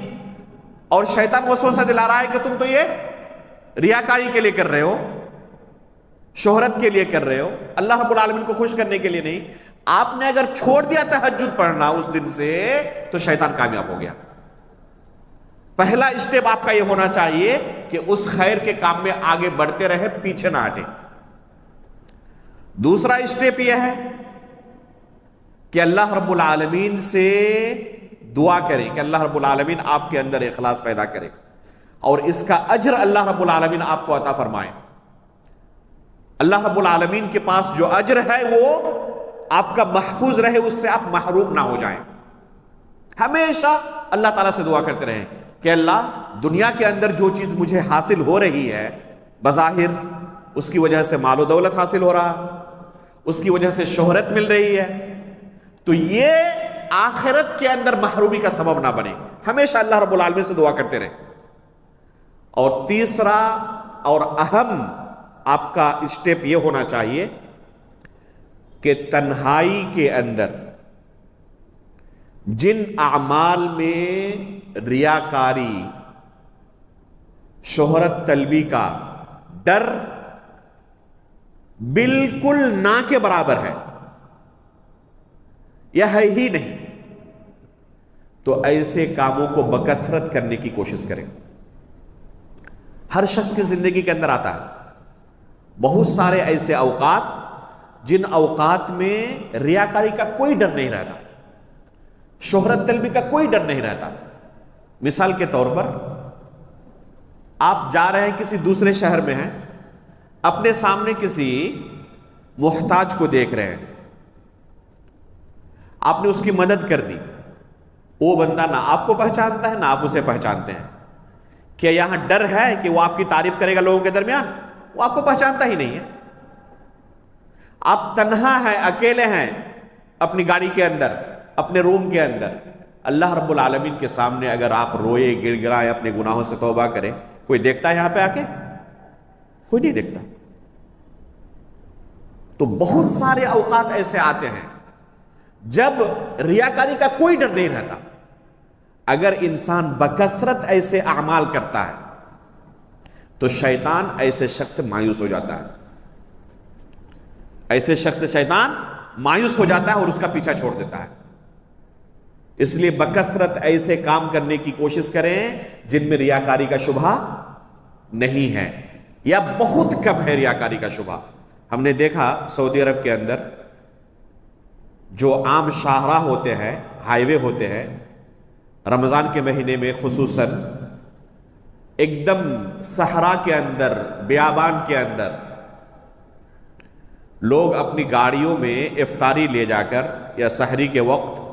اور شیطان وسوسہ دلا رہا ہے کہ تم تو یہ ریاکاری کے لیے کر رہے ہو، شہرت کے لیے کر رہے ہو، اللہ رب العالمین کو خوش کرنے کے لیے نہیں. آپ نے اگر چھوڑ دیا تہجد پڑھنا اس دن سے تو شیطان کامیاب ہو گیا. پہلا اسٹیپ آپ کا یہ ہونا چاہیے کہ اس خیر کے کام میں آگے بڑھتے رہے، پیچھے نہ ہٹے. دوسرا اسٹیپ یہ ہے کہ اللہ رب العالمین سے دعا کریں کہ اللہ رب العالمین آپ کے اندر اخلاص پیدا کرے اور اس کا اجر اللہ رب العالمین آپ کو عطا فرمائے. اللہ رب العالمین کے پاس جو اجر ہے وہ آپ کا محفوظ رہے، اس سے آپ محروم نہ ہو جائیں. ہمیشہ اللہ تعالیٰ سے دعا کرتے رہیں کہ اللہ دنیا کے اندر جو چیز مجھے حاصل ہو رہی ہے، بظاہر اس کی وجہ سے مال و دولت حاصل ہو رہا، اس کی وجہ سے شہرت مل رہی ہے، تو یہ آخرت کے اندر محرومی کا سبب نہ بنے. ہمیشہ اللہ رب العالمین سے دعا کرتے رہیں. اور تیسرا اور اہم آپ کا اسٹیپ یہ ہونا چاہیے کہ تنہائی کے اندر جن اعمال میں ریاکاری، شہرت طلبی کا ڈر بالکل نہ کے برابر ہے یا ہے ہی نہیں، تو ایسے کاموں کو بکثرت کرنے کی کوشش کریں. ہر شخص کی زندگی کے اندر آتا ہے بہت سارے ایسے اوقات جن اوقات میں ریاکاری کا کوئی ڈر نہیں رہتا، شہرت طلبی کا کوئی ڈر نہیں رہتا. مثال کے طور پر آپ جا رہے ہیں کسی دوسرے شہر میں ہیں، اپنے سامنے کسی محتاج کو دیکھ رہے ہیں، آپ نے اس کی مدد کر دی. وہ بندہ نہ آپ کو پہچانتا ہے نہ آپ اسے پہچانتے ہیں. کیا یہاں ڈر ہے کہ وہ آپ کی تعریف کرے گا لوگوں کے درمیان؟ وہ آپ کو پہچانتا ہی نہیں ہے. آپ تنہا ہیں، اکیلے ہیں اپنی گاڑی کے اندر، اپنے روم کے اندر. اللہ رب العالمین کے سامنے اگر آپ روئے، گڑ گڑائے، اپنے گناہوں سے توبہ کریں، کوئی دیکھتا ہے یہاں پہ آ کے؟ کوئی نہیں دیکھتا. تو بہت سارے اوقات ایسے آتے ہیں جب ریاکاری کا کوئی ڈر نہیں رہتا. اگر انسان بکثرت ایسے اعمال کرتا ہے تو شیطان ایسے شخص سے مایوس ہو جاتا ہے. ایسے شخص سے شیطان مایوس ہو جاتا ہے اور اس کا پیچھا چھوڑ دیتا ہے. اس لیے بکثرت ایسے کام کرنے کی کوشش کریں جن میں ریاکاری کا شبہ نہیں ہے یا بہت کم ہے ریاکاری کا شبہ. ہم نے دیکھا سعودی عرب کے اندر جو عام شاہراہ ہوتے ہیں، ہائی وے ہوتے ہیں، رمضان کے مہینے میں خصوصاً ایک دم صحرا کے اندر، بیابان کے اندر لوگ اپنی گاڑیوں میں افطاری لے جا کر یا سحری کے وقت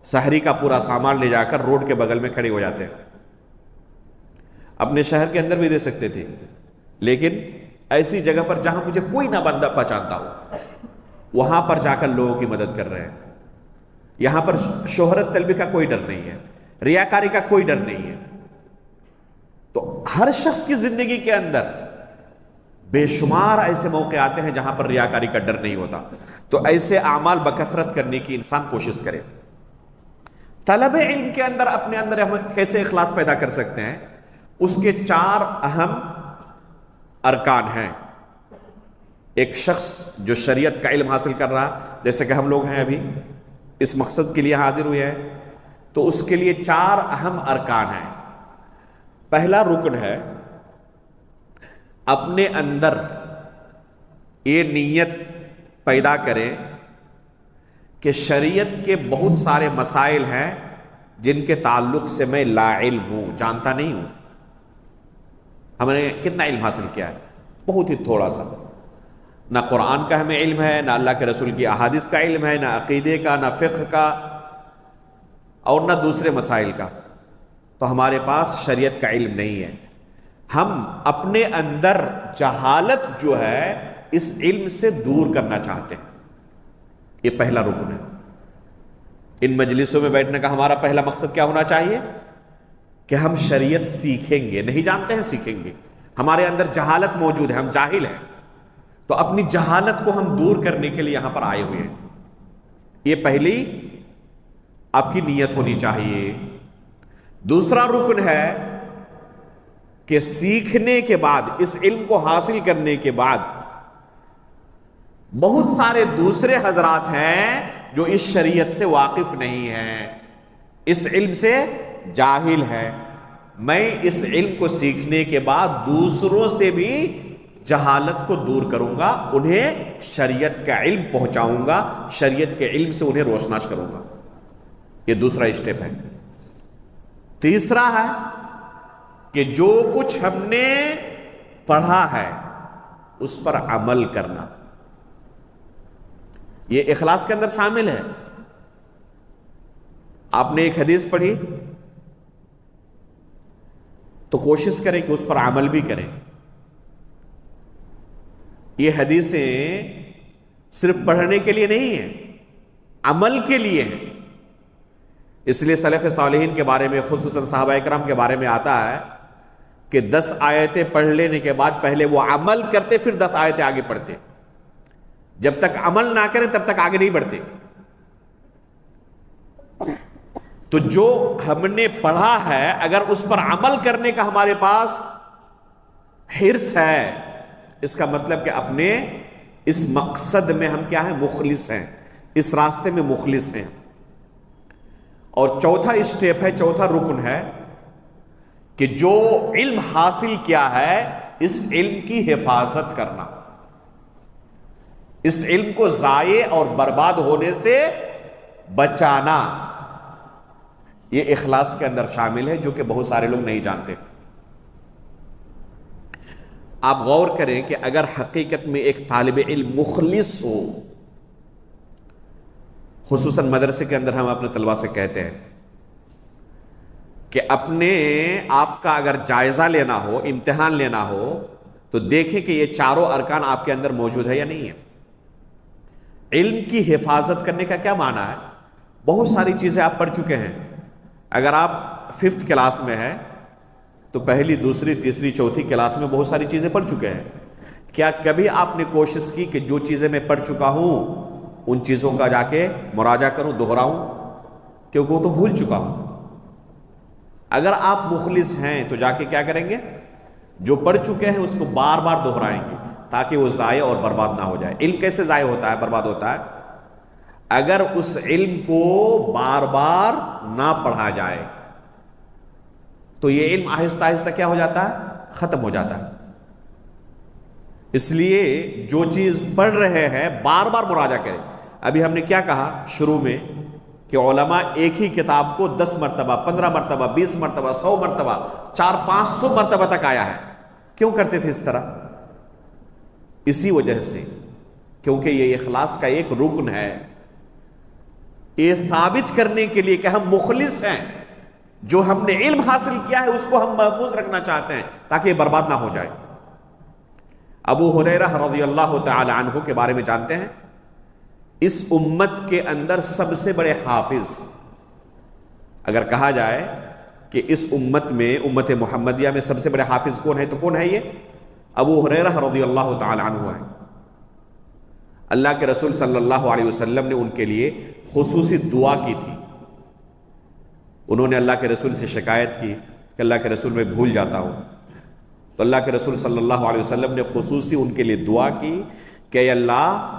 سحری کا پورا سامان لے جا کر روڈ کے بغل میں کھڑے ہو جاتے ہیں. اپنے شہر کے اندر بھی دے سکتے تھے، لیکن ایسی جگہ پر جہاں مجھے کوئی نہ بندہ پہچانتا ہو وہاں پر جا کر لوگوں کی مدد کر رہے ہیں. یہاں پر شہرت طلبی کا کوئی ڈر نہیں ہے، ریاکاری کا کوئی ڈر نہیں ہے. تو ہر شخص کی زندگی کے اندر بے شمار ایسے موقع آتے ہیں جہاں پر ریاکاری کا ڈر نہیں ہوتا. تو ایسے اعمال بکثرت کرنے کی انسان کوشش کرے. طلب علم کے اندر اپنے اندر ہم کیسے اخلاص پیدا کر سکتے ہیں؟ اس کے 4 اہم ارکان ہیں. ایک شخص جو شریعت کا علم حاصل کر رہا، جیسے کہ ہم لوگ ہیں ابھی اس مقصد کے لیے حاضر ہوئے ہیں، تو اس کے لیے 4 اہم ارکان ہیں. پہلا رکن ہے اپنے اندر یہ نیت پیدا کریں کہ شریعت کے بہت سارے مسائل ہیں جن کے تعلق سے میں لا علم ہوں، جانتا نہیں ہوں. ہم نے کتنا علم حاصل کیا ہے؟ بہت ہی تھوڑا سا. نہ قرآن کا ہمیں علم ہے، نہ اللہ کے رسول کی احادیث کا علم ہے، نہ عقیدے کا، نہ فقہ کا، اور نہ دوسرے مسائل کا. تو ہمارے پاس شریعت کا علم نہیں ہے. ہم اپنے اندر جہالت جو ہے اس علم سے دور کرنا چاہتے ہیں. یہ پہلا رکن ہے. ان مجلسوں میں بیٹھنے کا ہمارا پہلا مقصد کیا ہونا چاہیے؟ کہ ہم شریعت سیکھیں گے. نہیں جانتے ہیں، سیکھیں گے. ہمارے اندر جہالت موجود ہے، ہم جاہل ہیں، تو اپنی جہالت کو ہم دور کرنے کے لیے یہاں پر آئے ہوئے ہیں. یہ پہلی آپ کی نیت ہونی چاہیے. دوسرا رکن ہے کہ سیکھنے کے بعد، اس علم کو حاصل کرنے کے بعد بہت سارے دوسرے حضرات ہیں جو اس شریعت سے واقف نہیں ہیں، اس علم سے جاہل ہے. میں اس علم کو سیکھنے کے بعد دوسروں سے بھی جہالت کو دور کروں گا، انہیں شریعت کا علم پہنچاؤں گا، شریعت کے علم سے انہیں روشناس کروں گا. یہ دوسرا اسٹیپ ہے. تیسرا ہے کہ جو کچھ ہم نے پڑھا ہے اس پر عمل کرنا. یہ اخلاص کے اندر شامل ہے. آپ نے ایک حدیث پڑھی تو کوشش کریں کہ اس پر عمل بھی کریں. یہ حدیثیں صرف پڑھنے کے لیے نہیں ہیں، عمل کے لیے ہیں. اس لیے سلف صالحین کے بارے میں، خصوصاً صحابہ اکرام کے بارے میں آتا ہے کہ 10 آیتیں پڑھ لینے کے بعد پہلے وہ عمل کرتے، پھر 10 آیتیں آگے پڑھتے. جب تک عمل نہ کریں تب تک آگے نہیں بڑھتے. تو جو ہم نے پڑھا ہے اگر اس پر عمل کرنے کا ہمارے پاس حرص ہے، اس کا مطلب کہ اپنے اس مقصد میں ہم کیا ہیں؟ مخلص ہیں، اس راستے میں مخلص ہیں. اور چوتھا اسٹیپ ہے، چوتھا رکن ہے کہ جو علم حاصل کیا ہے اس علم کی حفاظت کرنا، اس علم کو ضائع اور برباد ہونے سے بچانا. یہ اخلاص کے اندر شامل ہے، جو کہ بہت سارے لوگ نہیں جانتے. آپ غور کریں کہ اگر حقیقت میں ایک طالب علم مخلص ہو، خصوصاً مدرسے کے اندر ہم اپنے طلباء سے کہتے ہیں کہ اپنے آپ کا اگر جائزہ لینا ہو، امتحان لینا ہو، تو دیکھیں کہ یہ چاروں ارکان آپ کے اندر موجود ہے یا نہیں ہے. علم کی حفاظت کرنے کا کیا معنی ہے؟ بہت ساری چیزیں آپ پڑھ چکے ہیں. اگر آپ 5th کلاس میں ہیں تو پہلی، دوسری، تیسری، چوتھی کلاس میں بہت ساری چیزیں پڑھ چکے ہیں. کیا کبھی آپ نے کوشش کی کہ جو چیزیں میں پڑھ چکا ہوں ان چیزوں کا جا کے مراجعہ کروں، دہراؤں؟ کیونکہ وہ تو بھول چکا ہوں. اگر آپ مخلص ہیں تو جا کے کیا کریں گے؟ جو پڑھ چکے ہیں اس کو بار بار دہرائیں گے تاکہ وہ ضائع اور برباد نہ ہو جائے. علم کیسے ضائع ہوتا ہے، برباد ہوتا ہے؟ اگر اس علم کو بار بار نہ پڑھا جائے تو یہ علم آہستہ آہستہ کیا ہو جاتا ہے؟ ختم ہو جاتا ہے. اس لیے جو چیز پڑھ رہے ہیں بار بار مراجعہ کریں. ابھی ہم نے کیا کہا شروع میں کہ علماء ایک ہی کتاب کو 10 مرتبہ، 15 مرتبہ، 20 مرتبہ، 100 مرتبہ، 400-500 مرتبہ تک آیا ہے. کیوں کرتے تھے اس طرح؟ اسی وجہ سے کیونکہ یہ اخلاص کا ایک رکن ہے. یہ ثابت کرنے کے لیے کہ ہم مخلص ہیں، جو ہم نے علم حاصل کیا ہے اس کو ہم محفوظ رکھنا چاہتے ہیں تاکہ یہ برباد نہ ہو جائے. ابو ہریرہ رضی اللہ تعالی عنہ کے بارے میں جانتے ہیں، اس امت کے اندر سب سے بڑے حافظ اگر کہا جائے کہ اس امت میں، امت محمدیہ میں سب سے بڑے حافظ کون ہے تو کون ہے؟ یہ ابو ہریرہ رضی اللہ تعالی عنہ ہے. اللہ کے رسول صلی اللہ علیہ وسلم نے ان کے لیے خصوصی دعا کی تھی. انہوں نے اللہ کے رسول سے شکایت کی کہ اللہ کے رسول میں بھول جاتا ہوں، تو اللہ کے رسول صلی اللہ علیہ وسلم نے خصوصی ان کے لیے دعا کی کہ اے اللہ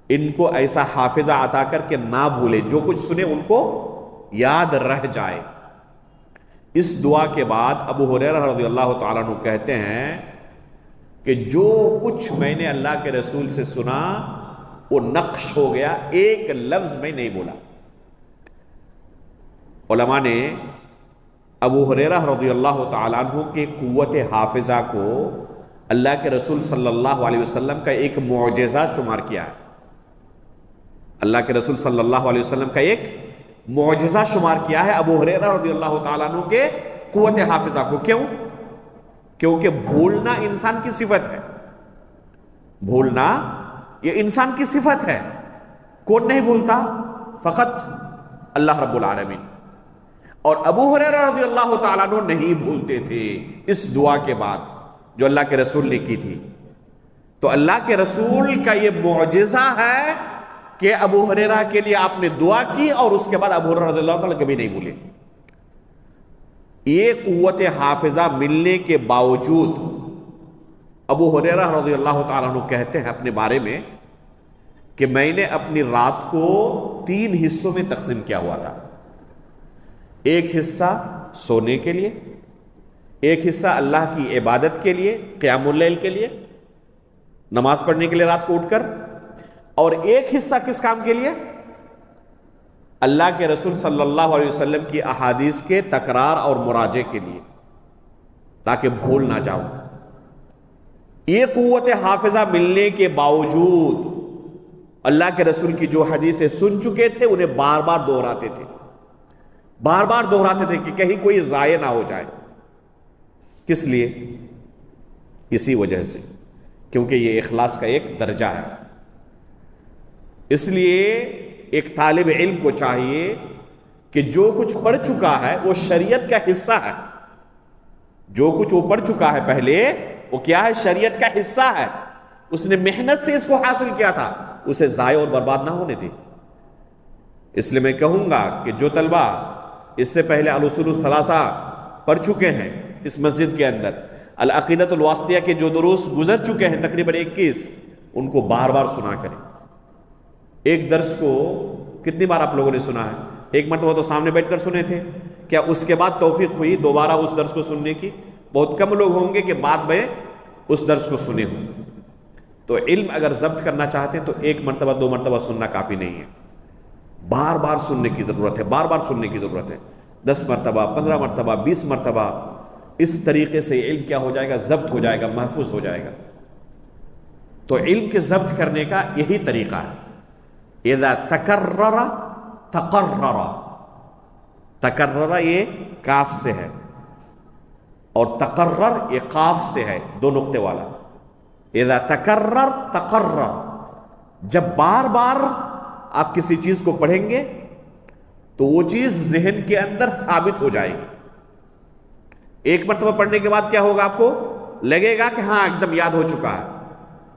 ان کو ایسا حافظہ عطا کر کے نہ بھولے، جو کچھ سنے ان کو یاد رہ جائے. اس دعا کے بعد ابو ہریرہ رضی اللہ تعالیٰ عنہ کہتے ہیں کہ جو کچھ میں نے اللہ کے رسول سے سنا وہ نقش ہو گیا، ایک لفظ میں نہیں بولا. علماء نے ابو ہریرہ رضی اللہ تعالیٰ عنہ کے قوت حافظہ کو اللہ کے رسول صلی اللہ علیہ وسلم کا ایک معجزہ شمار کیا ہے. اللہ کے رسول صلی اللہ علیہ وسلم کا ایک معجزہ شمار کیا ہے ابو ہریرہ رضی اللہ تعالیٰ عنہ کے قوت حافظہ کو. کیوں؟ کیونکہ بھولنا انسان کی صفت ہے، بھولنا یہ انسان کی صفت ہے. کون نہیں بھولتا؟ فقط اللہ رب العالمین. اور ابو ہریرہ رضی اللہ تعالیٰ عنہ نہیں بھولتے تھے اس دعا کے بعد جو اللہ کے رسول نے کی تھی. تو اللہ کے رسول کا یہ معجزہ ہے کہ ابو ہریرہ کے لیے آپ نے دعا کی اور اس کے بعد ابو ہریرہ رضی اللہ تعالیٰ کبھی نہیں بھولے. یہ قوت حافظہ ملنے کے باوجود ابو ہریرہ رضی اللہ تعالیٰ عنہ کہتے ہیں اپنے بارے میں کہ میں نے اپنی رات کو 3 حصوں میں تقسیم کیا ہوا تھا. ایک حصہ سونے کے لیے، ایک حصہ اللہ کی عبادت کے لیے، قیام اللیل کے لیے، نماز پڑھنے کے لیے رات کو اٹھ کر، اور ایک حصہ کس کام کے لیے؟ اللہ کے رسول صلی اللہ علیہ وسلم کی احادیث کے تکرار اور مراجعے کے لیے، تاکہ بھول نہ جاؤں. یہ قوت حافظہ ملنے کے باوجود اللہ کے رسول کی جو حدیثیں سن چکے تھے انہیں بار بار دہراتے تھے، بار بار دہراتے تھے کہ کہیں کوئی ضائع نہ ہو جائے. کس لیے؟ اسی وجہ سے کیونکہ یہ اخلاص کا ایک درجہ ہے. اس لیے ایک طالب علم کو چاہیے کہ جو کچھ پڑھ چکا ہے وہ شریعت کا حصہ ہے. جو کچھ وہ پڑھ چکا ہے پہلے وہ کیا ہے؟ شریعت کا حصہ ہے. اس نے محنت سے اس کو حاصل کیا تھا، اسے ضائع اور برباد نہ ہونے دے. اس لیے میں کہوں گا کہ جو طلبہ اس سے پہلے الاصول الثلاثہ پڑھ چکے ہیں اس مسجد کے اندر، العقیدۃ الواسطیہ کے جو دروس گزر چکے ہیں تقریباً 21، ان کو بار بار سنا کریں. ایک درس کو کتنی بار آپ لوگوں نے سنا ہے؟ ایک مرتبہ تو سامنے بیٹھ کر سنے تھے. کیا اس کے بعد توفیق ہوئی دوبارہ اس درس کو سننے کی؟ بہت کم لوگ ہوں گے کہ بعد میں اس درس کو سنے ہوں. تو علم اگر ضبط کرنا چاہتے ہیں تو 1 مرتبہ 2 مرتبہ سننا کافی نہیں ہے، بار بار سننے کی ضرورت ہے، بار بار سننے کی ضرورت ہے. 10 مرتبہ 15 مرتبہ 20 مرتبہ. اس طریقے سے علم کیا ہو جائے گا؟ ضبط ہو جائے گا، محفوظ ہو جائے گا. تو علم کے ضبط کرنے کا یہی طریقہ ہے. اذا تکرر تقرر. تکرر یہ کاف سے ہے اور تقرر یہ قاف سے ہے، 2 نقطے والا. اذا تکرر تقرر. جب بار بار آپ کسی چیز کو پڑھیں گے تو وہ چیز ذہن کے اندر ثابت ہو جائے گی. 1 مرتبہ پڑھنے کے بعد کیا ہوگا؟ آپ کو لگے گا کہ ہاں ایک دم یاد ہو چکا ہے.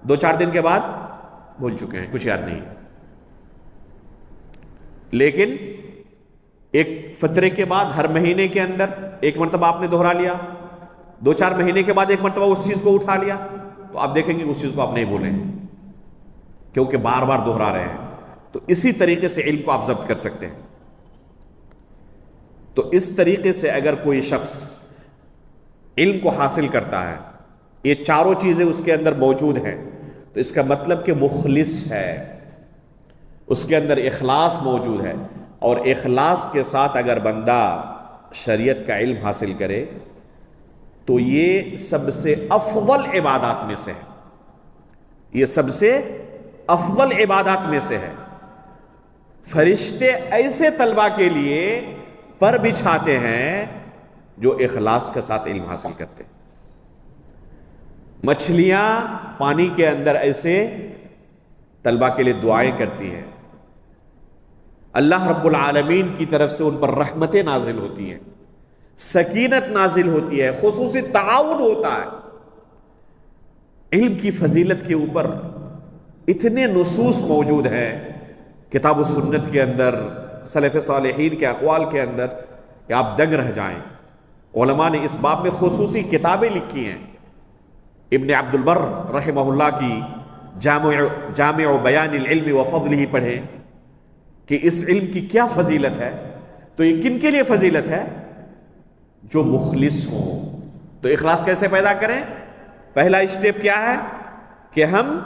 2-4 دن کے بعد بھول چکے ہیں، کچھ یاد نہیں. لیکن ایک فترے کے بعد ہر مہینے کے اندر 1 مرتبہ آپ نے دہرا لیا، 2-4 مہینے کے بعد 1 مرتبہ اس چیز کو اٹھا لیا، تو آپ دیکھیں گے اس چیز کو آپ نہیں بھولیں کیونکہ بار بار دہرا رہے ہیں. تو اسی طریقے سے علم کو آپ ضبط کر سکتے ہیں. تو اس طریقے سے اگر کوئی شخص علم کو حاصل کرتا ہے، یہ چاروں چیزیں اس کے اندر موجود ہیں، تو اس کا مطلب کہ مخلص ہے، اس کے اندر اخلاص موجود ہے. اور اخلاص کے ساتھ اگر بندہ شریعت کا علم حاصل کرے تو یہ سب سے افضل عبادات میں سے ہے. یہ سب سے افضل عبادات میں سے ہے. فرشتے ایسے طلبہ کے لیے پر بچھاتے ہیں جو اخلاص کے ساتھ علم حاصل کرتے ہیں. مچھلیاں پانی کے اندر ایسے طلبہ کے لیے دعائیں کرتی ہیں. اللہ رب العالمین کی طرف سے ان پر رحمتیں نازل ہوتی ہیں، سکینت نازل ہوتی ہے، خصوصی تعاون ہوتا ہے. علم کی فضیلت کے اوپر اتنے نصوص موجود ہیں کتاب و سنت کے اندر، سلف صالحین کے اقوال کے اندر کہ آپ دنگ رہ جائیں. علماء نے اس باب میں خصوصی کتابیں لکھی ہیں. ابن عبد البر رحمہ اللہ کی جامع بیان العلم و فضلہ پڑھیں کہ اس علم کی کیا فضیلت ہے. تو یہ کن کے لیے فضیلت ہے؟ جو مخلص ہوں. تو اخلاص کیسے پیدا کریں؟ پہلا اسٹیپ کیا ہے کہ ہم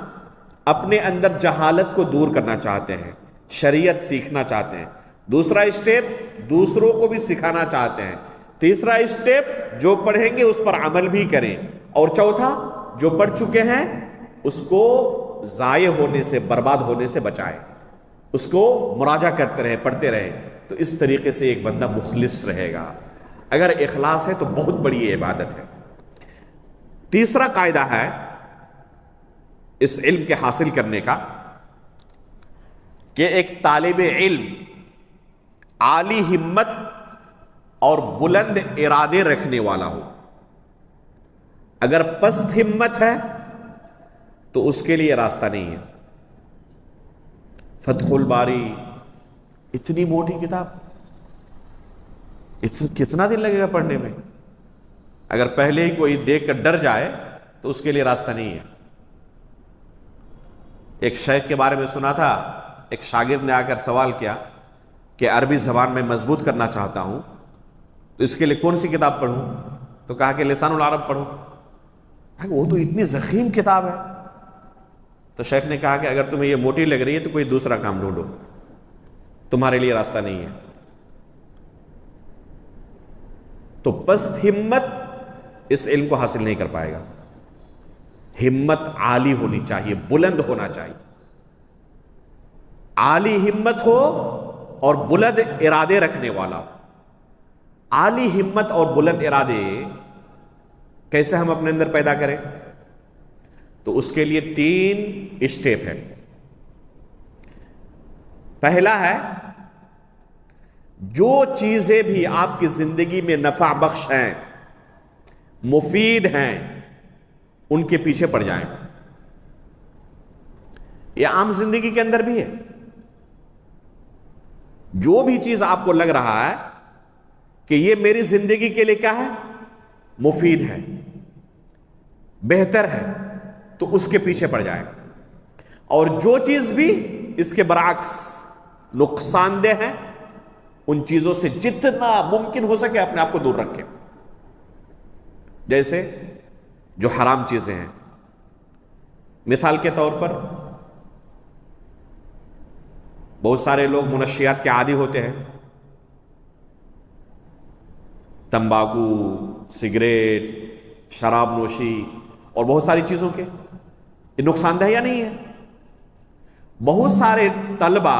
اپنے اندر جہالت کو دور کرنا چاہتے ہیں، شریعت سیکھنا چاہتے ہیں. دوسرا اسٹیپ دوسروں کو بھی سکھانا چاہتے ہیں. تیسرا اسٹیپ جو پڑھیں گے اس پر عمل بھی کریں. اور چوتھا جو پڑھ چکے ہیں اس کو ضائع ہونے سے، برباد ہونے سے بچائیں، اس کو مراجعہ کرتے رہیں، پڑھتے رہیں. تو اس طریقے سے ایک بندہ مخلص رہے گا. اگر اخلاص ہے تو بہت بڑی عبادت ہے. تیسرا قاعدہ ہے اس علم کے حاصل کرنے کا کہ ایک طالب علم عالی ہمت اور بلند ارادے رکھنے والا ہو. اگر پست ہمت ہے تو اس کے لیے راستہ نہیں ہے. فتح الباری اتنی موٹی کتاب، کتنا دن لگے گا پڑھنے میں؟ اگر پہلے ہی کوئی دیکھ کر ڈر جائے تو اس کے لیے راستہ نہیں ہے. ایک شیخ کے بارے میں سنا تھا، ایک شاگرد نے آ کر سوال کیا کہ عربی زبان میں مضبوط کرنا چاہتا ہوں تو اس کے لیے کون سی کتاب پڑھوں؟ تو کہا کہ لسان العرب پڑھو. وہ تو اتنی ضخیم کتاب ہے. تو شیخ نے کہا کہ اگر تمہیں یہ موٹی لگ رہی ہے تو کوئی دوسرا کام ڈھونڈو، تمہارے لیے راستہ نہیں ہے. تو پست ہمت اس علم کو حاصل نہیں کر پائے گا. ہمت عالی ہونی چاہیے، بلند ہونا چاہیے. عالی ہمت ہو اور بلند ارادے رکھنے والا ہو. عالی ہمت اور بلند ارادے کیسے ہم اپنے اندر پیدا کریں؟ تو اس کے لیے 3 اسٹیپ ہے. پہلا ہے جو چیزیں بھی آپ کی زندگی میں نفع بخش ہیں، مفید ہیں، ان کے پیچھے پڑ جائیں. یہ عام زندگی کے اندر بھی ہے. جو بھی چیز آپ کو لگ رہا ہے کہ یہ میری زندگی کے لیے کیا ہے، مفید ہے، بہتر ہے، تو اس کے پیچھے پڑ جائیں. اور جو چیز بھی اس کے برعکس نقصان دہ ہے، ان چیزوں سے جتنا ممکن ہو سکے اپنے آپ کو دور رکھیں. جیسے جو حرام چیزیں ہیں، مثال کے طور پر بہت سارے لوگ منشیات کے عادی ہوتے ہیں. تمباکو، سگریٹ، شراب نوشی اور بہت ساری چیزوں کے، یہ نقصان دہ یا نہیں ہے؟ بہت سارے طلبہ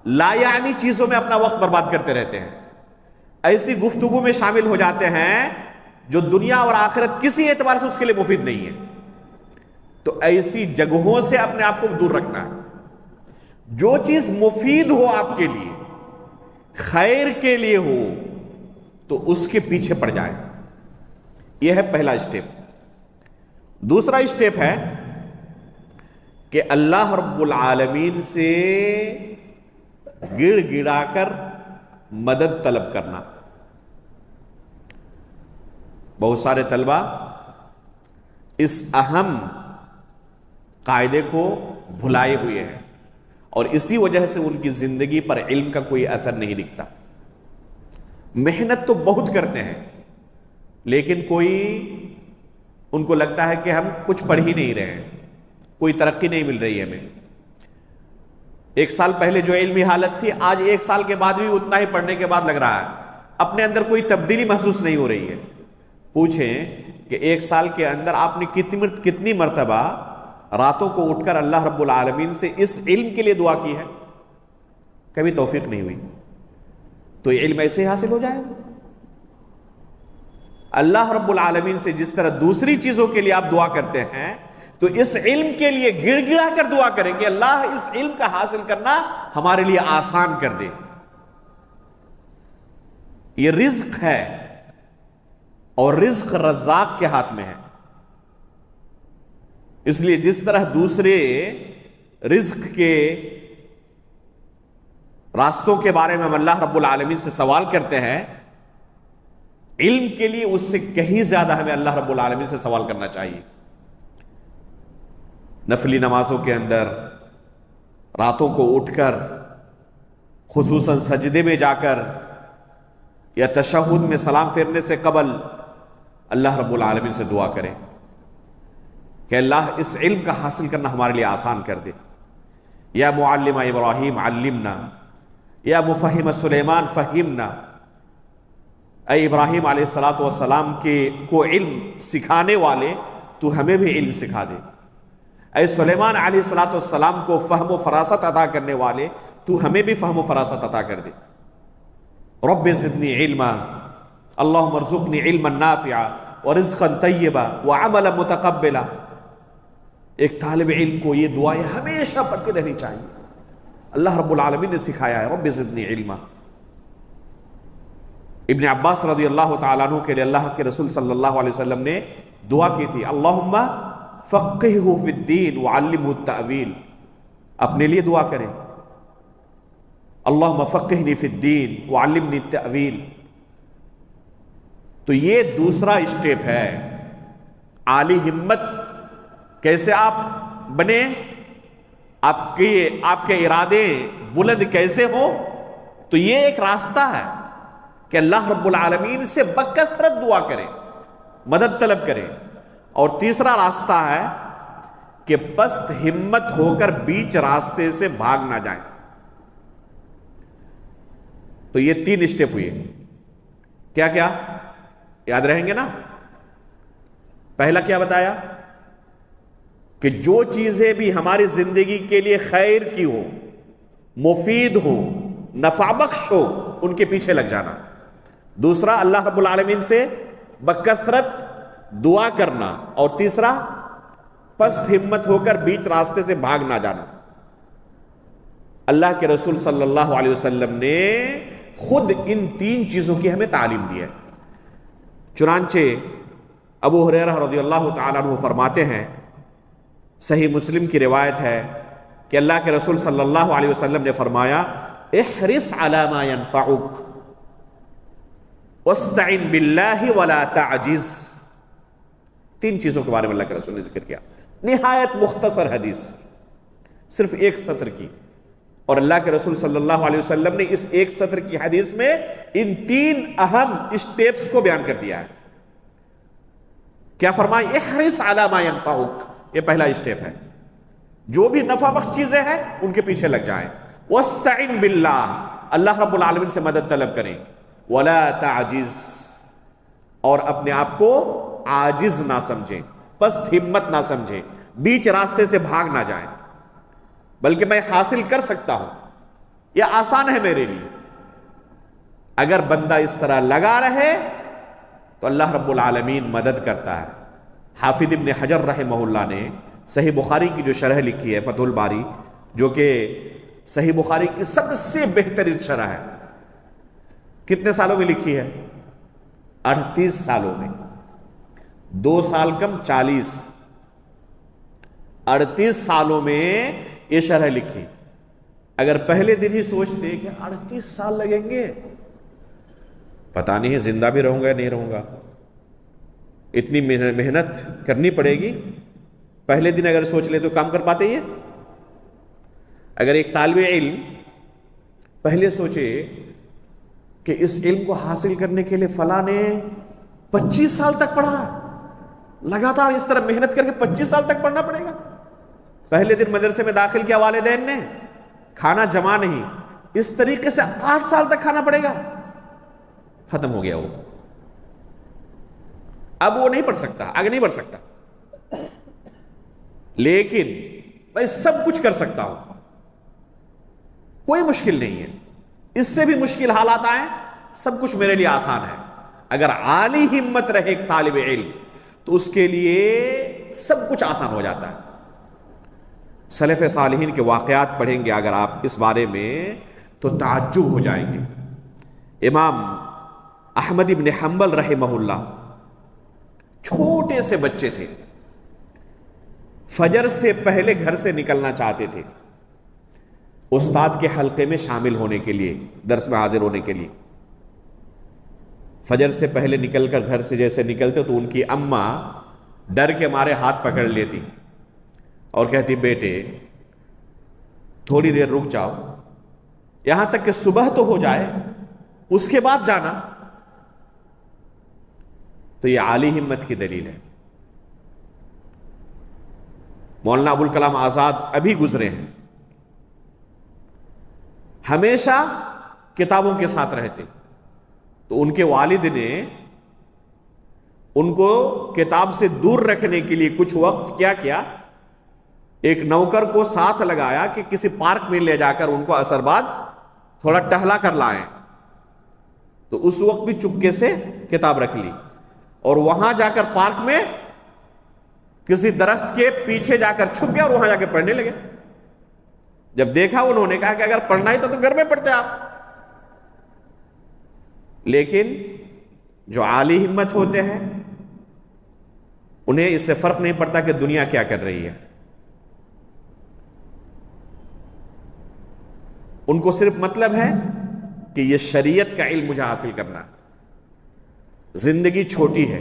لا یعنی چیزوں میں اپنا وقت برباد کرتے رہتے ہیں، ایسی گفتگو میں شامل ہو جاتے ہیں جو دنیا اور آخرت کسی اعتبار سے اس کے لیے مفید نہیں ہے. تو ایسی جگہوں سے اپنے آپ کو دور رکھنا ہے. جو چیز مفید ہو آپ کے لیے، خیر کے لیے ہو، تو اس کے پیچھے پڑ جائے. یہ ہے پہلا اسٹیپ. دوسرا اسٹیپ ہے کہ اللہ رب العالمین سے گڑ گڑا کر مدد طلب کرنا. بہت سارے طلبہ اس اہم قاعدے کو بھلائے ہوئے ہیں اور اسی وجہ سے ان کی زندگی پر علم کا کوئی اثر نہیں دکھتا. محنت تو بہت کرتے ہیں لیکن کوئی ان کو لگتا ہے کہ ہم کچھ پڑھ ہی نہیں رہے ہیں، کوئی ترقی نہیں مل رہی ہے ہمیں. 1 سال پہلے جو علمی حالت تھی، آج 1 سال کے بعد بھی اتنا ہی پڑھنے کے بعد لگ رہا ہے اپنے اندر کوئی تبدیلی محسوس نہیں ہو رہی ہے. پوچھیں کہ 1 سال کے اندر آپ نے کتنی مرتبہ راتوں کو اٹھ کر اللہ رب العالمین سے اس علم کے لیے دعا کی ہے؟ کبھی توفیق نہیں ہوئی. تو یہ علم ایسے ہی حاصل ہو جائے گا. اللہ رب العالمین سے جس طرح دوسری چیزوں کے لیے آپ دعا کرتے ہیں، تو اس علم کے لیے گڑ گڑا کر دعا کریں کہ اللہ اس علم کا حاصل کرنا ہمارے لیے آسان کر دے. یہ رزق ہے اور رزق رزاق کے ہاتھ میں ہے. اس لیے جس طرح دوسرے رزق کے راستوں کے بارے میں ہم اللہ رب العالمین سے سوال کرتے ہیں، علم کے لیے اس سے کہیں زیادہ ہمیں اللہ رب العالمین سے سوال کرنا چاہیے. نفلی نمازوں کے اندر راتوں کو اٹھ کر، خصوصاً سجدے میں جا کر یا تشہد میں سلام پھیرنے سے قبل اللہ رب العالمین سے دعا کریں کہ اللہ اس علم کا حاصل کرنا ہمارے لیے آسان کر دے. یا معلم ابراہیم علمنا، یا مفہم سلیمان فہمنا. اے ابراہیم علیہ السلام کو علم سکھانے والے، تو ہمیں بھی علم سکھا دے. اے سلیمان علیہ السلام کو فہم و فراست عطا کرنے والے، تو ہمیں بھی فہم و فراست عطا کر دے. رب زدنی علما، اللہم ارزقنی علما نافعا ورزقا طیبا وعملا متقبلا. ایک طالب علم کو یہ دعائیں ہمیشہ پڑھتی رہنی چاہیے. اللہ رب العالمین نے سکھایا ہے رب زدنی علما. ابن عباس رضی اللہ تعالیٰ عنہ کے لیے اللہ کے رسول صلی اللہ علیہ وسلم نے دعا کی تھی اللہم فقہہ فی الدین وعلمہ التأویل. اپنے لیے دعا کریں اللہم فقہنی فی الدین وعلمنی التأویل. تو یہ دوسرا اسٹیپ ہے. عالی ہمت کیسے آپ بنے، آپ کے ارادے بلند کیسے ہو، تو یہ ایک راستہ ہے کہ اللہ رب العالمین سے بکثرت دعا کریں، مدد طلب کریں. اور تیسرا راستہ ہے کہ پست ہمت ہو کر بیچ راستے سے بھاگ نہ جائیں. تو یہ 3 اسٹیپ ہوئے. کیا کیا یاد رہیں گے نا؟ پہلا کیا بتایا کہ جو چیزیں بھی ہماری زندگی کے لیے خیر کی ہو، مفید ہو، نفع بخش ہو، ان کے پیچھے لگ جانا. دوسرا اللہ رب العالمین سے بکثرت دعا کرنا. اور تیسرا پست ہمت ہو کر بیچ راستے سے بھاگ نہ جانا. اللہ کے رسول صلی اللہ علیہ وسلم نے خود ان 3 چیزوں کی ہمیں تعلیم دی ہے. چنانچہ ابو ہریرہ رضی اللہ تعالیٰ عنہ فرماتے ہیں، صحیح مسلم کی روایت ہے کہ اللہ کے رسول صلی اللہ علیہ وسلم نے فرمایا احرص علی ما ينفعک واستعن باللہ ولا تعجز. 3 چیزوں کے بارے میں اللہ کے رسول نے ذکر کیا. نہایت مختصر حدیث، صرف 1 سطر کی. اور اللہ کے رسول صلی اللہ علیہ وسلم نے اس 1 سطر کی حدیث میں ان 3 اہم اسٹیپس کو بیان کر دیا ہے. کیا فرمایا؟ احرص علی ما ينفعک. یہ پہلا اسٹیپ ہے. جو بھی نفع بخش چیزیں ہیں ان کے پیچھے لگ جائیں. واستعن باللہ، اللہ رب العالمین سے مدد طلب کریں. ولا تعجز، اور اپنے آپ کو عاجز نہ سمجھیں، پست ہمت نہ سمجھیں، بیچ راستے سے بھاگ نہ جائیں، بلکہ میں حاصل کر سکتا ہوں، یہ آسان ہے میرے لیے. اگر بندہ اس طرح لگا رہے تو اللہ رب العالمین مدد کرتا ہے. حافظ ابن حجر رحمہ اللہ نے صحیح بخاری کی جو شرح لکھی ہے فتح الباری، جو کہ صحیح بخاری کی سب سے بہترین شرح ہے، کتنے سالوں میں لکھی ہے؟ 38 سالوں میں. 2 سال کم 40، 38 سالوں میں یہ شرح لکھی. اگر پہلے دن ہی سوچتے کہ 38 سال لگیں گے، پتہ نہیں زندہ بھی رہوں گا یا نہیں رہوں گا، اتنی محنت کرنی پڑے گی، پہلے دن اگر سوچ لے تو کام کر پاتے یہ؟ اگر ایک طالب علم پہلے سوچے کہ اس علم کو حاصل کرنے کے لیے فلاں نے 25 سال تک پڑھا، لگاتار اس طرح محنت کر کے 25 سال تک پڑھنا پڑے گا. پہلے دن مدرسے میں داخل کیا والدین نے، کھانا جمع نہیں، اس طریقے سے 8 سال تک کھانا پڑے گا. ختم ہو گیا وہ، اب وہ نہیں پڑھ سکتا، آگے نہیں بڑھ سکتا. لیکن میں سب کچھ کر سکتا ہوں، کوئی مشکل نہیں ہے. اس سے بھی مشکل حالات آئیں، سب کچھ میرے لیے آسان ہے. اگر عالی ہمت رہے ایک طالب علم تو اس کے لیے سب کچھ آسان ہو جاتا ہے. سلف صالحین کے واقعات پڑھیں گے اگر آپ اس بارے میں تو تعجب ہو جائیں گے. امام احمد ابن حنبل رحمہ اللہ چھوٹے سے بچے تھے، فجر سے پہلے گھر سے نکلنا چاہتے تھے استاد کے حلقے میں شامل ہونے کے لیے، درس میں حاضر ہونے کے لیے. فجر سے پہلے نکل کر گھر سے جیسے نکلتے تو ان کی اماں ڈر کے مارے ہاتھ پکڑ لیتی اور کہتی بیٹے تھوڑی دیر رک جاؤ، یہاں تک کہ صبح تو ہو جائے، اس کے بعد جانا. تو یہ عالی ہمت کی دلیل ہے. مولانا ابوالکلام آزاد ابھی گزرے ہیں، ہمیشہ کتابوں کے ساتھ رہتے، تو ان کے والد نے ان کو کتاب سے دور رکھنے کے لیے کچھ وقت کیا کیا، ایک نوکر کو ساتھ لگایا کہ کسی پارک میں لے جا کر ان کو عصر بعد تھوڑا ٹہلا کر لائیں. تو اس وقت بھی چپکے سے کتاب رکھ لی. اور وہاں جا کر پارک میں کسی درخت کے پیچھے جا کر چھپ گیا اور وہاں جا کے پڑھنے لگے. جب دیکھا انہوں نے کہا کہ اگر پڑھنا ہی تو گھر میں پڑھتے آپ. لیکن جو عالی ہمت ہوتے ہیں انہیں اس سے فرق نہیں پڑتا کہ دنیا کیا کر رہی ہے. ان کو صرف مطلب ہے کہ یہ شریعت کا علم مجھے حاصل کرنا ہے. زندگی چھوٹی ہے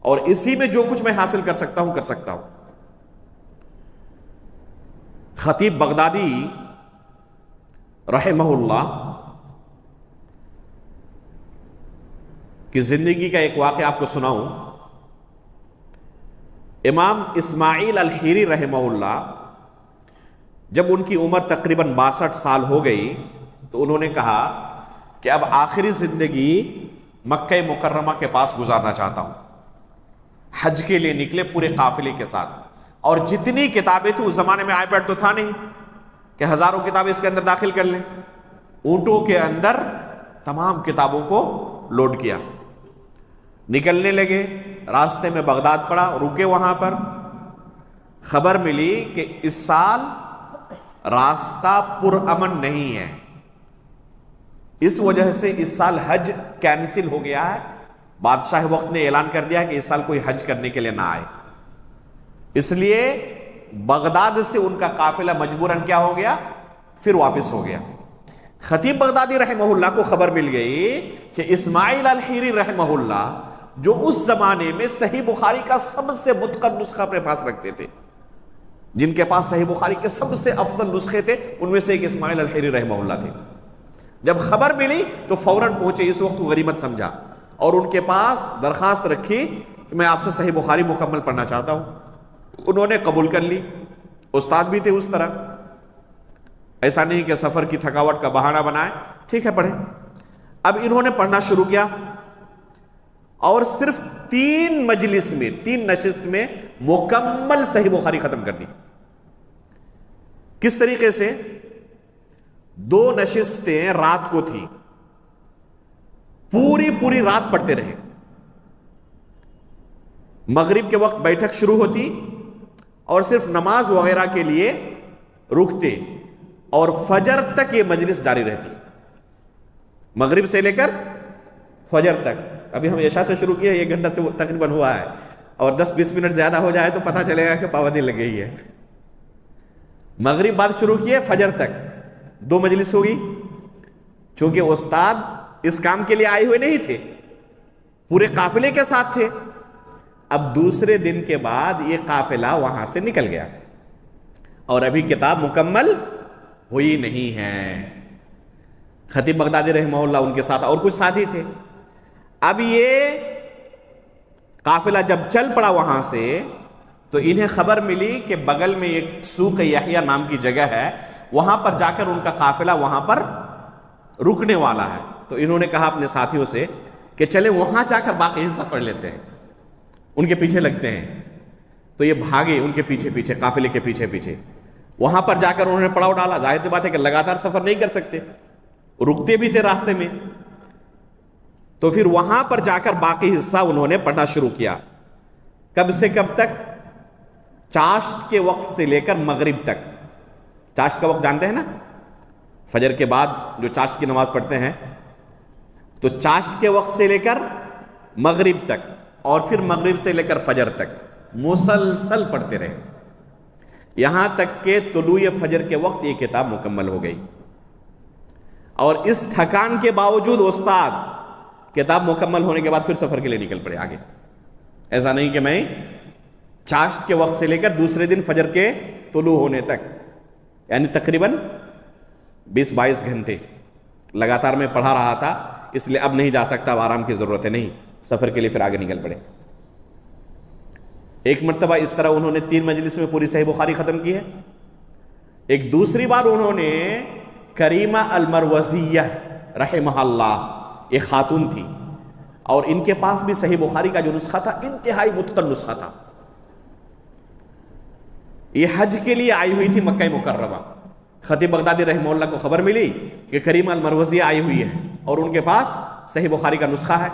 اور اسی میں جو کچھ میں حاصل کر سکتا ہوں کر سکتا ہوں. خطیب بغدادی رحمہ اللہ کی زندگی کا ایک واقعہ آپ کو سناؤں. امام اسماعیل الحیری رحمہ اللہ جب ان کی عمر تقریباً 62 سال ہو گئی تو انہوں نے کہا کہ اب آخری زندگی مکہ مکرمہ کے پاس گزارنا چاہتا ہوں. حج کے لیے نکلے پورے قافلے کے ساتھ, اور جتنی کتابیں تھیں, اس زمانے میں آئی پیڈ تو تھا نہیں کہ ہزاروں کتابیں اس کے اندر داخل کر لیں. اونٹوں کے اندر تمام کتابوں کو لوڈ کیا, نکلنے لگے. راستے میں بغداد پڑا, رکے وہاں پر. خبر ملی کہ اس سال راستہ پرامن نہیں ہے, اس وجہ سے اس سال حج کینسل ہو گیا ہے. بادشاہ وقت نے اعلان کر دیا کہ اس سال کوئی حج کرنے کے لیے نہ آئے. اس لیے بغداد سے ان کا قافلہ مجبوراً کیا ہو گیا, پھر واپس ہو گیا. خطیب بغدادی رحمہ اللہ کو خبر مل گئی کہ اسماعیل الحیری رحمہ اللہ جو اس زمانے میں صحیح بخاری کا سب سے متقن نسخہ اپنے پاس رکھتے تھے, جن کے پاس صحیح بخاری کے سب سے افضل نسخے تھے, ان میں سے ایک اسماعیل الحیری رحمہ اللہ تھے. جب خبر ملی تو فوراً پہنچے. اس وقت وہ غنیمت سمجھا اور ان کے پاس درخواست رکھی کہ میں آپ سے صحیح بخاری مکمل پڑھنا چاہتا ہوں. انہوں نے قبول کر لی. استاد بھی تھے اس طرح, ایسا نہیں کہ سفر کی تھکاوٹ کا بہانہ بنائے, ٹھیک ہے پڑھیں. اب انہوں نے پڑھنا شروع کیا اور صرف 3 مجلس میں, 3 نشست میں مکمل صحیح بخاری ختم کر دی. کس طریقے سے؟ 2 نشستیں رات کو تھی, پوری رات پڑھتے رہے. مغرب کے وقت بیٹھک شروع ہوتی اور صرف نماز وغیرہ کے لیے رکتے, اور فجر تک یہ مجلس جاری رہتی. مغرب سے لے کر فجر تک. ابھی ہم عشاء سے شروع کیے, 1 گھنٹہ سے تقریباً ہوا ہے, اور 10-20 منٹ زیادہ ہو جائے تو پتہ چلے گا کہ پابندی لگ گئی ہے. مغرب بعد شروع کیے فجر تک 2 مجلس ہوگی. چونکہ استاد اس کام کے لیے آئے ہوئے نہیں تھے, پورے قافلے کے ساتھ تھے. اب دوسرے دن کے بعد یہ قافلہ وہاں سے نکل گیا اور ابھی کتاب مکمل ہوئی نہیں ہے. خطیب بغدادی رحمہ اللہ ان کے ساتھ اور کچھ ساتھی تھے. اب یہ قافلہ جب چل پڑا وہاں سے تو انہیں خبر ملی کہ بغل میں ایک سوق یحییٰ نام کی جگہ ہے, وہاں پر جا کر ان کا قافلہ وہاں پر رکنے والا ہے. تو انہوں نے کہا اپنے ساتھیوں سے کہ چلیں وہاں جا کر باقی حصہ پڑھ لیتے ہیں, ان کے پیچھے لگتے ہیں. تو یہ بھاگے ان کے پیچھے قافلے کے پیچھے. وہاں پر جا کر انہوں نے پڑاؤ ڈالا. ظاہر سی بات ہے کہ لگاتار سفر نہیں کر سکتے, رکتے بھی تھے راستے میں. تو پھر وہاں پر جا کر باقی حصہ انہوں نے پڑھنا شروع کیا. کب سے کب تک؟ چاشت کے وقت سے لے کر مغرب تک. چاشت کا وقت جانتے ہیں نا, فجر کے بعد جو چاشت کی نماز پڑھتے ہیں, تو چاشت کے وقت سے لے کر مغرب تک, اور پھر مغرب سے لے کر فجر تک مسلسل پڑھتے رہے, یہاں تک کہ طلوع فجر کے وقت یہ کتاب مکمل ہو گئی. اور اس تھکان کے باوجود استاد کتاب مکمل ہونے کے بعد پھر سفر کے لیے نکل پڑے آگے. ایسا نہیں کہ میں چاشت کے وقت سے لے کر دوسرے دن فجر کے طلوع ہونے تک, یعنی تقریباً 20-22 گھنٹے لگاتار میں پڑھا رہا تھا, اس لیے اب نہیں جا سکتا, اب آرام کی ضرورت ہے. نہیں, سفر کے لیے پھر آگے نکل پڑے. ایک مرتبہ اس طرح انہوں نے 3 مجلس میں پوری صحیح بخاری ختم کی ہے. ایک دوسری بار انہوں نے کریمہ المروزیہ رحمہ اللہ, ایک خاتون تھی, اور ان کے پاس بھی صحیح بخاری کا جو نسخہ تھا انتہائی متقن نسخہ تھا. یہ حج کے لیے آئی ہوئی تھی مکہ مکرمہ. خطیب بغدادی رحمہ اللہ کو خبر ملی کہ کریمہ المروزیہ آئی ہوئی ہے اور ان کے پاس صحیح بخاری کا نسخہ ہے.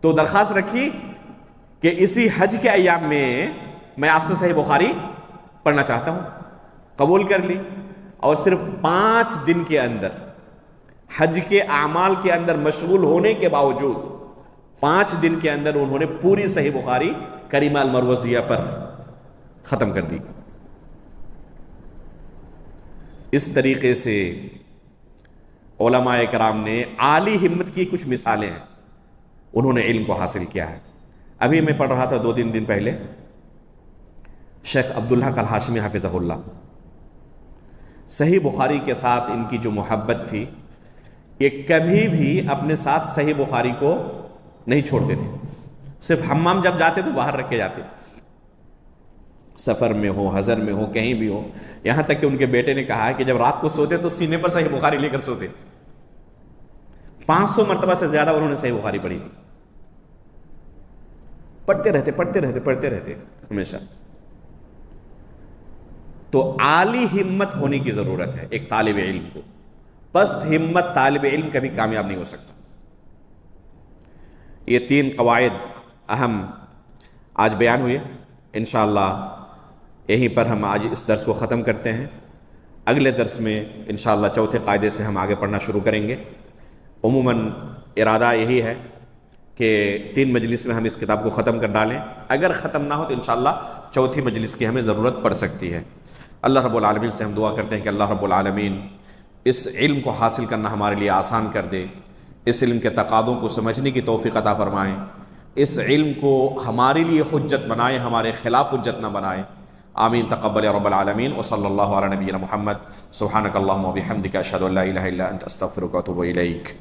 تو درخواست رکھی کہ اسی حج کے ایام میں آپ سے صحیح بخاری پڑھنا چاہتا ہوں. قبول کر لی، اور صرف 5 دن کے اندر حج کے اعمال کے اندر مشغول ہونے کے باوجود 5 دن کے اندر انہوں نے پوری صحیح بخاری کریمہ المروزیہ پر ختم کر دی. اس طریقے سے علماء کرام نے عالی ہمت کی کچھ مثالیں ہیں، انہوں نے علم کو حاصل کیا ہے. ابھی میں پڑھ رہا تھا 2-3 دن پہلے شیخ عبداللہ الہاشمی حفظہ اللہ، صحیح بخاری کے ساتھ ان کی جو محبت تھی، یہ کبھی بھی اپنے ساتھ صحیح بخاری کو نہیں چھوڑتے تھے. صرف حمام جب جاتے تو باہر رکھ کے جاتے، سفر میں ہو، حضر میں ہو، کہیں بھی ہو. یہاں تک کہ ان کے بیٹے نے کہا ہے کہ جب رات کو سوتے تو سینے پر صحیح بخاری لے کر سوتے. 500 مرتبہ سے زیادہ انہوں نے صحیح بخاری پڑھی تھی. پڑھتے رہتے ہمیشہ. تو عالی ہمت ہونے کی ضرورت ہے ایک طالب علم کو. پست ہمت طالب علم کبھی کامیاب نہیں ہو سکتا. یہ 3 قواعد اہم آج بیان ہوئے. انشاءاللہ یہیں پر ہم آج اس درس کو ختم کرتے ہیں. اگلے درس میں انشاءاللہ 4تھے قاعدے سے ہم آگے پڑھنا شروع کریں گے. عموماً ارادہ یہی ہے کہ 3 مجلس میں ہم اس کتاب کو ختم کر ڈالیں. اگر ختم نہ ہو تو انشاءاللہ 4تھی مجلس کی ہمیں ضرورت پڑ سکتی ہے. اللہ رب العالمین سے ہم دعا کرتے ہیں کہ اللہ رب العالمین اس علم کو حاصل کرنا ہمارے لیے آسان کر دے. اس علم کے تقاضوں کو سمجھنے کی توفیق عطا فرمائیں. اس علم کو ہمارے لیے حجت بنائیں، ہمارے خلاف حجت نہ بنائیں. آمین. تقبل یا رب العالمین. وصلی اللہ علی نبینا محمد. سبحانک اللہم و بحمدک، اشہد ان لا الہ الا انت، استغفرک و اتوب الیک.